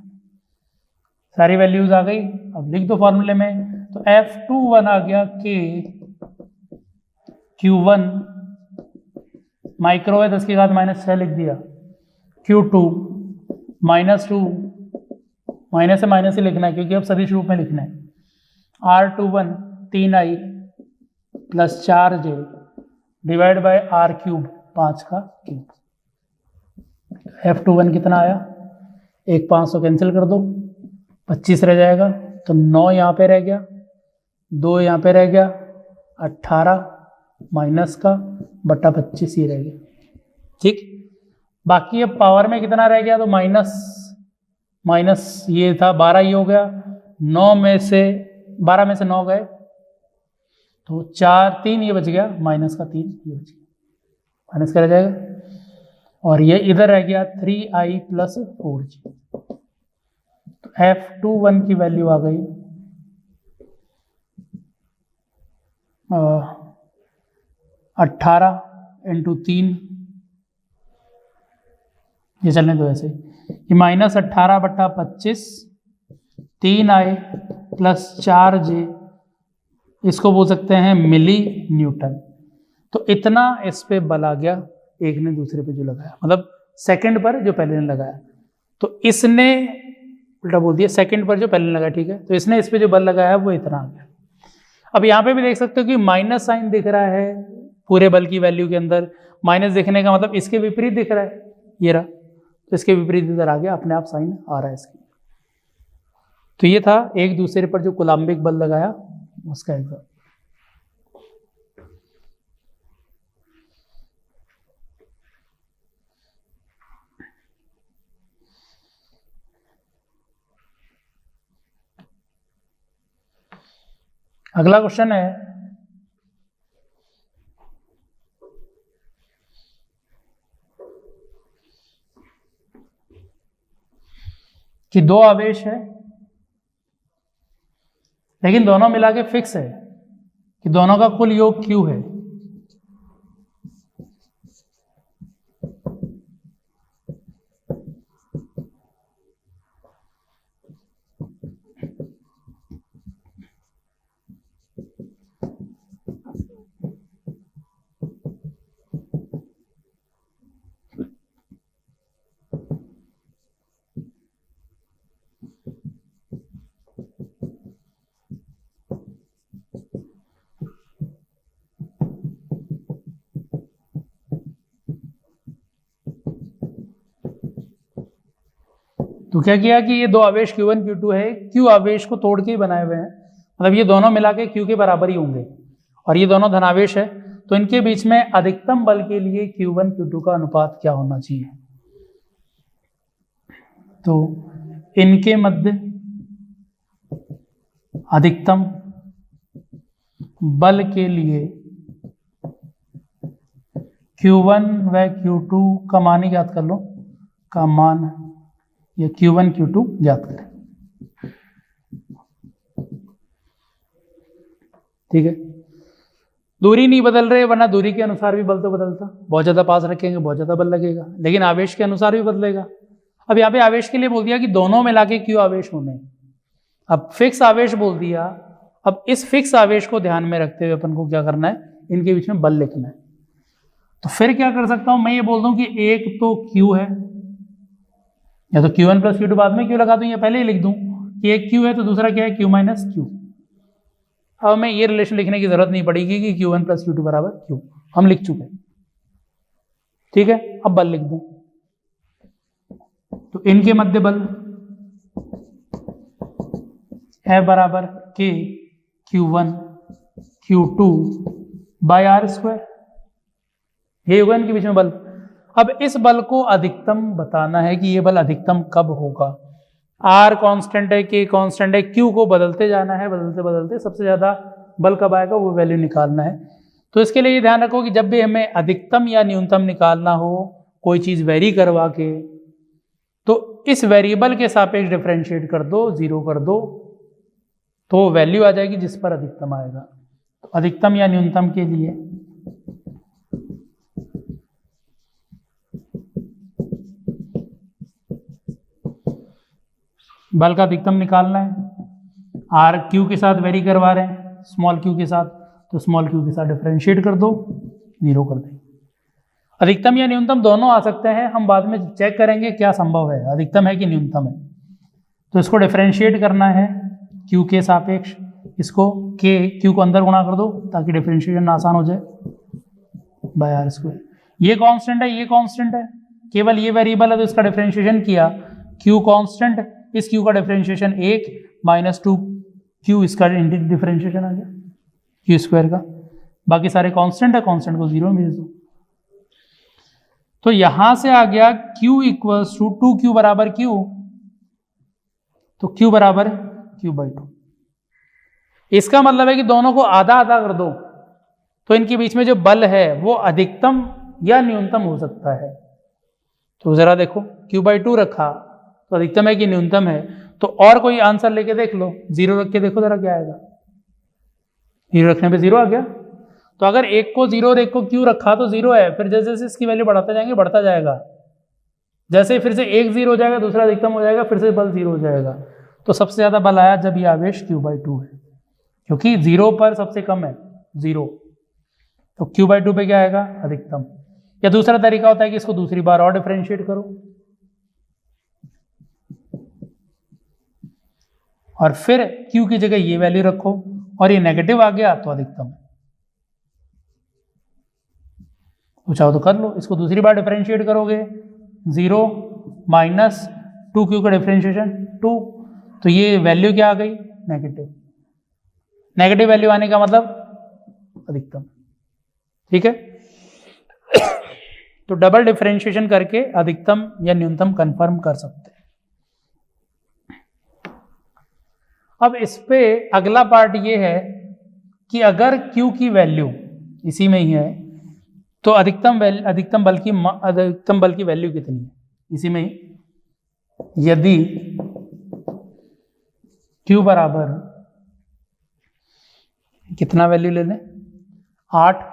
सारी वैल्यूज आ गई, अब लिख दो फॉर्मूले में। तो F21 आ गया के Q1 माइक्रो है, 10 की घात -6 लिख दिया। Q2 -2, माइनस से माइनस ही लिखना है क्योंकि अब सदिश रूप में लिखना है। R21 3i plus 4j divide by R cube 5 का क्यूब। F21 कितना आया, 1 500 कैंसिल कर दो, 25 रह जाएगा। तो 9 यहाँ पे रह गया, 2 यहाँ पे रह गया, 18 माइनस का बट्टा 25 ही रह गया, ठीक। बाकी अब पावर में कितना रह गया, तो माइनस ये था 12 ही हो गया। 12 में से 9 गए तो 3 ये बच गया, माइनस का 3 ये बच गया, माइनस का रह जाएगा। और ये इधर रह गया 3i प्लस 4j। तो F21 की वैल्यू आ गई 18 इंटू 3, ये चलने दो ऐसे, ये -18 बट्टा 25, 3i प्लस 4j, इसको बोल सकते हैं मिली न्यूटन। तो इतना इस पे बल आ गया, एक ने दूसरे पे जो लगाया, मतलब सेकंड पर जो पहले ने लगाया, तो इसने उल्टा बोल दिया, सेकंड पर जो पहले ने लगाया, ठीक है, तो इसने इस पे जो बल लगाया वो इतना आ गया। अब यहाँ पे भी देख सकते हो कि माइनस साइन दिख रहा है पूरे बल की वैल्यू के अंदर, माइनस दिखने का मतलब इसके विपरीत दिख रहा है, ये रहा, तो इसके विपरीत इधर आ गया, अपने आप साइन आ रहा है इसके। तो ये था एक दूसरे पर जो कूलम्बिक बल लगाया उसका एग्जाम्पल। अगला क्वेश्चन है कि दो आवेश है लेकिन दोनों मिला के फिक्स है कि दोनों का कुल योग Q है। तो क्या किया कि ये दो आवेश Q1 Q2 है, Q आवेश को तोड़ के ही बनाए हुए हैं, मतलब ये दोनों मिला के Q के बराबर ही होंगे और ये दोनों धनावेश है, तो इनके बीच में अधिकतम बल के लिए Q1 Q2 का अनुपात क्या होना चाहिए। तो इनके मध्य अधिकतम बल के लिए Q1 व Q2 का मान ही ज्ञात कर लो, का मान ये Q1 Q2 ज्ञात करें, ठीक है। दूरी नहीं बदल रहे, वरना दूरी के अनुसार भी बल तो बदलता, बहुत ज्यादा पास रखेंगे बहुत ज्यादा बल लगेगा, लेकिन आवेश के अनुसार भी बदलेगा। अब यहाँ पे आवेश के लिए बोल दिया कि दोनों मिला के Q आवेश होने, अब फिक्स आवेश बोल दिया। अब इस फिक्स आवेश को ध्यान में रखते हुए अपन को क्या करना है, इनके बीच में बल लिखना है। तो फिर क्या कर सकता हूं, मैं ये बोल दूं कि एक तो Q है, या तो Q1 प्लस Q2 बाद में Q लगा दूं, या पहले ही लिख दूं कि एक Q है तो दूसरा क्या है Q माइनस Q। अब मैं ये रिलेशन लिखने की जरूरत नहीं पड़ेगी कि Q1 प्लस Q2 बराबर Q, हम लिख चुके हैं, ठीक है। अब बल लिख दूं, तो इनके मध्य बल है बराबर K Q1 Q2 bye R square, ये होगा इनके बीच में बल। अब इस बल को अधिकतम बताना है कि ये बल अधिकतम कब होगा। R कांस्टेंट है, K कांस्टेंट है, Q को बदलते जाना है, बदलते बदलते सबसे ज्यादा बल कब आएगा वो वैल्यू निकालना है। तो इसके लिए ये ध्यान रखो कि जब भी हमें अधिकतम या न्यूनतम निकालना हो कोई चीज वेरी करवा के, तो इस वेरिएबल के सापेक्ष डिफरेंशिएट कर दो, 0 कर दो, तो वैल्यू आ जाएगी जिस पर अधिकतम आएगा। तो अधिकतम या न्यूनतम के लिए बल का अधिकतम निकालना है। आर क्यू के साथ वेरी करवा रहे हैं, स्मॉल क्यू के साथ, तो स्मॉल क्यू के साथ डिफरेंशिएट कर दो, 0 कर देंगे। अधिकतम या न्यूनतम दोनों आ सकते हैं, हम बाद में चेक करेंगे क्या संभव है, अधिकतम है कि न्यूनतम है। तो इसको डिफरेंशिएट करना है क्यू के सापेक्ष, इसको के क्यू को अंदर गुणा कर दो ताकि डिफरेंशिएशन आसान हो जाए, बाय आर स्क्वायर। ये कांस्टेंट है, ये कांस्टेंट है, केवल ये वेरिएबल है तो इसका डिफरेंशिएशन किया, क्यू कांस्टेंट, इस क्यू का डिफरेंशिएशन 1 माइनस 2 क्यू, इसका डिफरेंशिएशन आ गया क्यू स्क्वायर का। बाकी सारे कांस्टेंट है, कांस्टेंट को 0 में भेज दो। तो यहां से आ गया Q इक्वल्स टू 2Q बराबर Q, तो Q बराबर Q/2। इसका मतलब है कि दोनों को आधा आधा कर दो तो इनके बीच में जो बल है वो अधिकतम या न्यूनतम हो सकता है। तो जरा देखो Q/2 रखा तो अधिकतम है कि न्यूनतम है, तो और कोई आंसर लेके देख लो, 0 रख के देखो जरा क्या आएगा। 0 रखने पे 0 आ गया। तो अगर एक को 0 और एक को Q रखा तो 0 है, फिर जैसे जैसे इसकी वैल्यू बढ़ाते जाएंगे बढ़ता जाएगा, जैसे फिर से एक 0 हो जाएगा, दूसरा अधिकतम हो जाएगा, फिर से बल 0 हो जाएगा। तो सबसे ज्यादा बल आया जब ये आवेश Q/2 है, क्योंकि 0 पर सबसे कम है 0, तो Q/2 पे क्या आएगा, अधिकतम। या दूसरा तरीका होता है कि इसको दूसरी बार और डिफरेंशिएट करो और फिर Q की जगह ये वैल्यू रखो और ये नेगेटिव आ गया तो अधिकतम है। तो चाहो तो कर लो, इसको दूसरी बार डिफरेंशिएट करोगे 0 माइनस 2Q का डिफरेंशिएशन 2, तो ये वैल्यू क्या आ गई नेगेटिव। नेगेटिव वैल्यू आने का मतलब अधिकतम, ठीक है। तो डबल डिफरेंशिएशन करके अधिकतम या न्यूनतम कंफर्म कर सकते हैं। अब इस पे अगला पार्ट ये है कि अगर Q की वैल्यू इसी में ही है तो अधिकतम बल की वैल्यू कितनी है इसी में ही। यदि Q बराबर कितना वैल्यू ले लें 8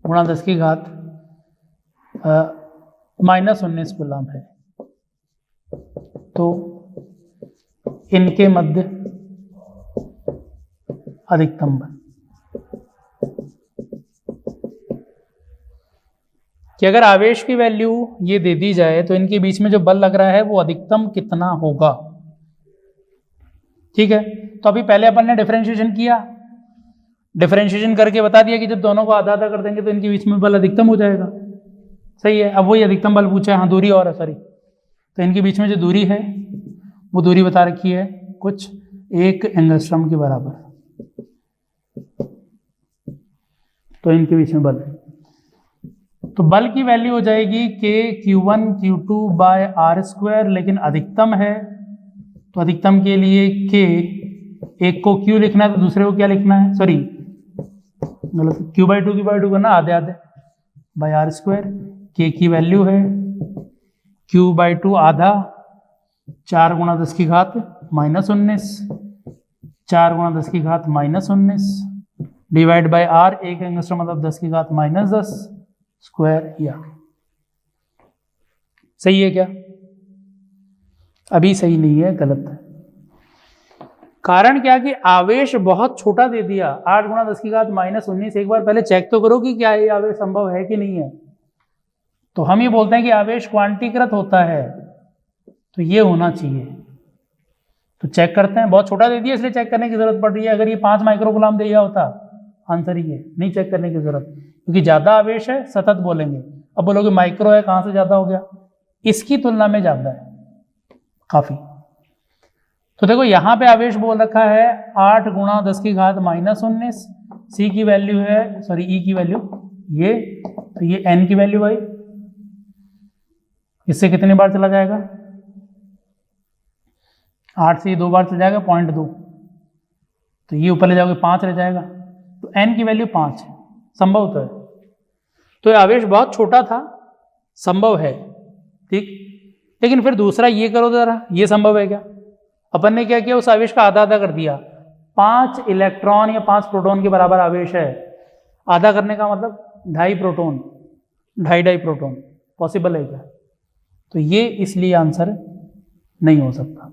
गुणा 10 की घात -19 कूलम है, तो इनके मध्य अधिकतम बल कि अगर आवेश की वैल्यू ये दे दी जाए तो इनके बीच में जो बल लग रहा है वो अधिकतम कितना होगा, ठीक है। तो अभी पहले अपन ने डिफरेंशिएशन किया, डिफरेंशिएशन करके बता दिया कि जब दोनों को आधा आधा कर देंगे तो इनके बीच में बल अधिकतम हो जाएगा, सही है। अब वही अधिकतम बल पूछा है, हाँ दूरी और है सॉरी, तो इनके बीच में जो दूरी है वो दूरी बता रखी है कुछ 1 एंगस्ट्रॉम के बराबर, तो इनके बीच में बल है। तो बल की वैल्यू हो जाएगी K Q1 Q2 by R square, लेकिन अधिकतम है तो अधिकतम के लिए K एक को Q लिखना है तो दूसरे को क्या लिखना है, सॉरी मतलब Q/2 करना आधे आधे बाय आर स्क्वायर। K की वैल्यू है Q/2 आधा 4 गुणा 10 की घात -19, 4 गुणा 10 की घात -19 डिवाइड बाय आर, 1 एंगस्ट्रॉम मतलब 10 की घात -10 स्क्वायर। या सही है क्या? अभी सही नहीं है, गलत है। कारण क्या कि आवेश बहुत छोटा दे दिया, 8 गुणा 10 की घात -19। एक बार पहले चेक तो करो कि क्या ये आवेश संभव है कि नहीं है। तो हम ये बोलते हैं कि आवेश क्वांटीकृत होता है, तो ये होना चाहिए। तो चेक करते हैं, बहुत छोटा दे दिया इसलिए चेक करने की जरूरत पड़ रही है। अगर ये 5 माइक्रोकूलम दे दिया होता, आंसर ही है, नहीं चेक करने की जरूरत, क्योंकि ज्यादा आवेश है सतत बोलेंगे। अब बोलोगे माइक्रो है, कहां से ज्यादा हो गया, इसकी तुलना में ज्यादा है काफी। तो देखो यहां पे आवेश बोल रखा है 8 गुणा 10 की घात -19, सी की वैल्यू है, सॉरी ई की वैल्यू ये, तो ये एन की वैल्यू आई, इससे कितने बार चला जाएगा, 8 से ये 2 बार चल जाएगा 0.2, तो ये ऊपर ले जाओगे 5 रह जाएगा, तो एन की वैल्यू 5 है, संभव तो है। तो ये आवेश बहुत छोटा था, संभव है, ठीक। लेकिन फिर दूसरा ये करो जरा, ये संभव है क्या? अपन ने क्या किया, उस आवेश का आधा आधा कर दिया। 5 इलेक्ट्रॉन या 5 प्रोटॉन के बराबर आवेश है, आधा करने का मतलब 2.5 प्रोटॉन, 2.5 प्रोटॉन पॉसिबल है क्या? तो ये इसलिए आंसर नहीं हो सकता।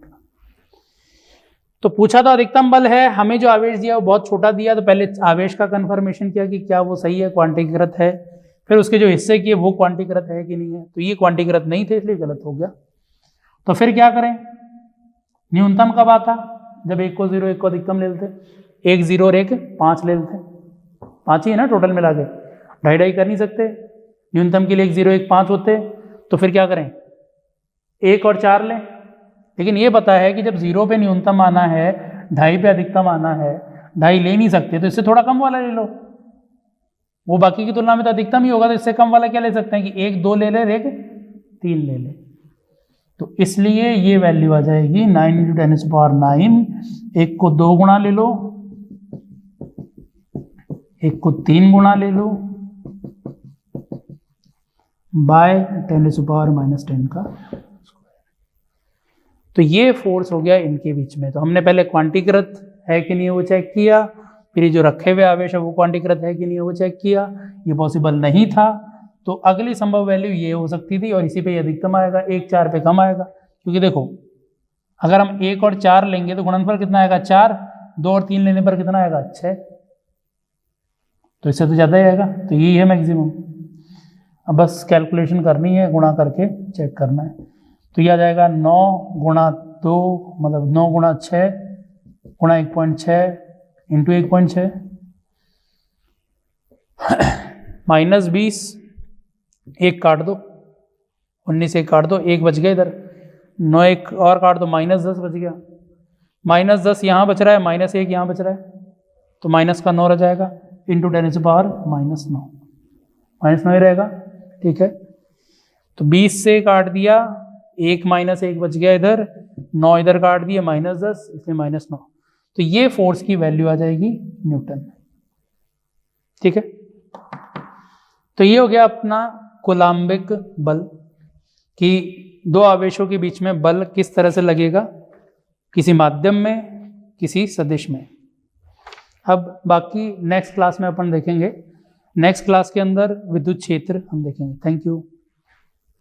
तो पूछा तो अधिकतम बल है, हमें जो आवेश दिया वो बहुत छोटा दिया, तो पहले आवेश का कंफर्मेशन किया कि क्या वो सही है, क्वांटीकृत है। फिर उसके जो हिस्से किए वो क्वांटीकृत है कि नहीं है, तो ये क्वांटीकृत नहीं थे इसलिए गलत हो गया। तो फिर क्या करें, न्यूनतम कब आता, जब 1 को 0 1 को अधिकतम ले लेते, 1 0 और 1 5 ले लेते, 5 ही है ना टोटल मिला के, 2.5 कर नहीं सकते। न्यूनतम के लिए 1 0 1 5 होते, तो फिर क्या करें 1 और 4 लें। लेकिन ये पता है कि जब 0 पे न्यूनतम आना है, 2.5 पे अधिकतम आना है, 2.5 ले नहीं सकते, तो इससे थोड़ा कम वाला ले लो, वो बाकी की तुलना में तो अधिकतम ही होगा। तो इससे कम वाला क्या ले सकते हैं कि 1 2 ले ले, 1 3 ले ले। तो इसलिए ये वैल्यू आ जाएगी 9 × 10⁹। 1 को 2 गुणा ले लो, 1 को 3 गुणा ले लो, बाय 10⁻⁻10 का। तो ये फोर्स हो गया इनके बीच में। तो हमने पहले क्वांटीकृत है कि नहीं वो चेक किया, फिर जो रखे हुए आवेश है वो क्वांटीकृत है कि नहीं वो चेक किया, ये पॉसिबल नहीं था। तो अगली संभव वैल्यू ये हो सकती थी, और इसी पे अधिकतम आएगा, 1 4 पे कम आएगा। क्योंकि देखो अगर हम 1 और 4 लेंगे तो गुणनफल कितना आएगा 4, 2 और 3 लेने पर कितना आएगा 6, तो इससे तो ज़्यादा ही आएगा। तो यही है मैक्सिमम। अब बस कैलकुलेशन करनी है, गुणा करके चेक करना है। तो ये आ जाएगा 9 गुणा 2 मतलब 9 गुणा 6 गुणा 1.6 इंटू 1.6 माइनस 20, एक काट दो, 19 एक काट दो, एक बच गया इधर, 9 एक और काट दो, -10 बच गया। -10 यहाँ बच रहा है, -1 यहाँ बच रहा है, तो माइनस का 9 रह जाएगा इंटू 10⁻⁻⁹ -9 ही रहेगा। ठीक है, तो 20 से काट दिया, 1 -1 बच गया इधर, 9 इधर काट दिया, -10 इसलिए -9। तो ये फोर्स की वैल्यू आ जाएगी न्यूटन में। ठीक है, तो ये हो गया अपना कूलाम्बिक बल कि दो आवेशों के बीच में बल किस तरह से लगेगा, किसी माध्यम में, किसी सदिश में। अब बाकी नेक्स्ट क्लास में अपन देखेंगे, नेक्स्ट क्लास के अंदर विद्युत क्षेत्र हम देखेंगे। Thank you.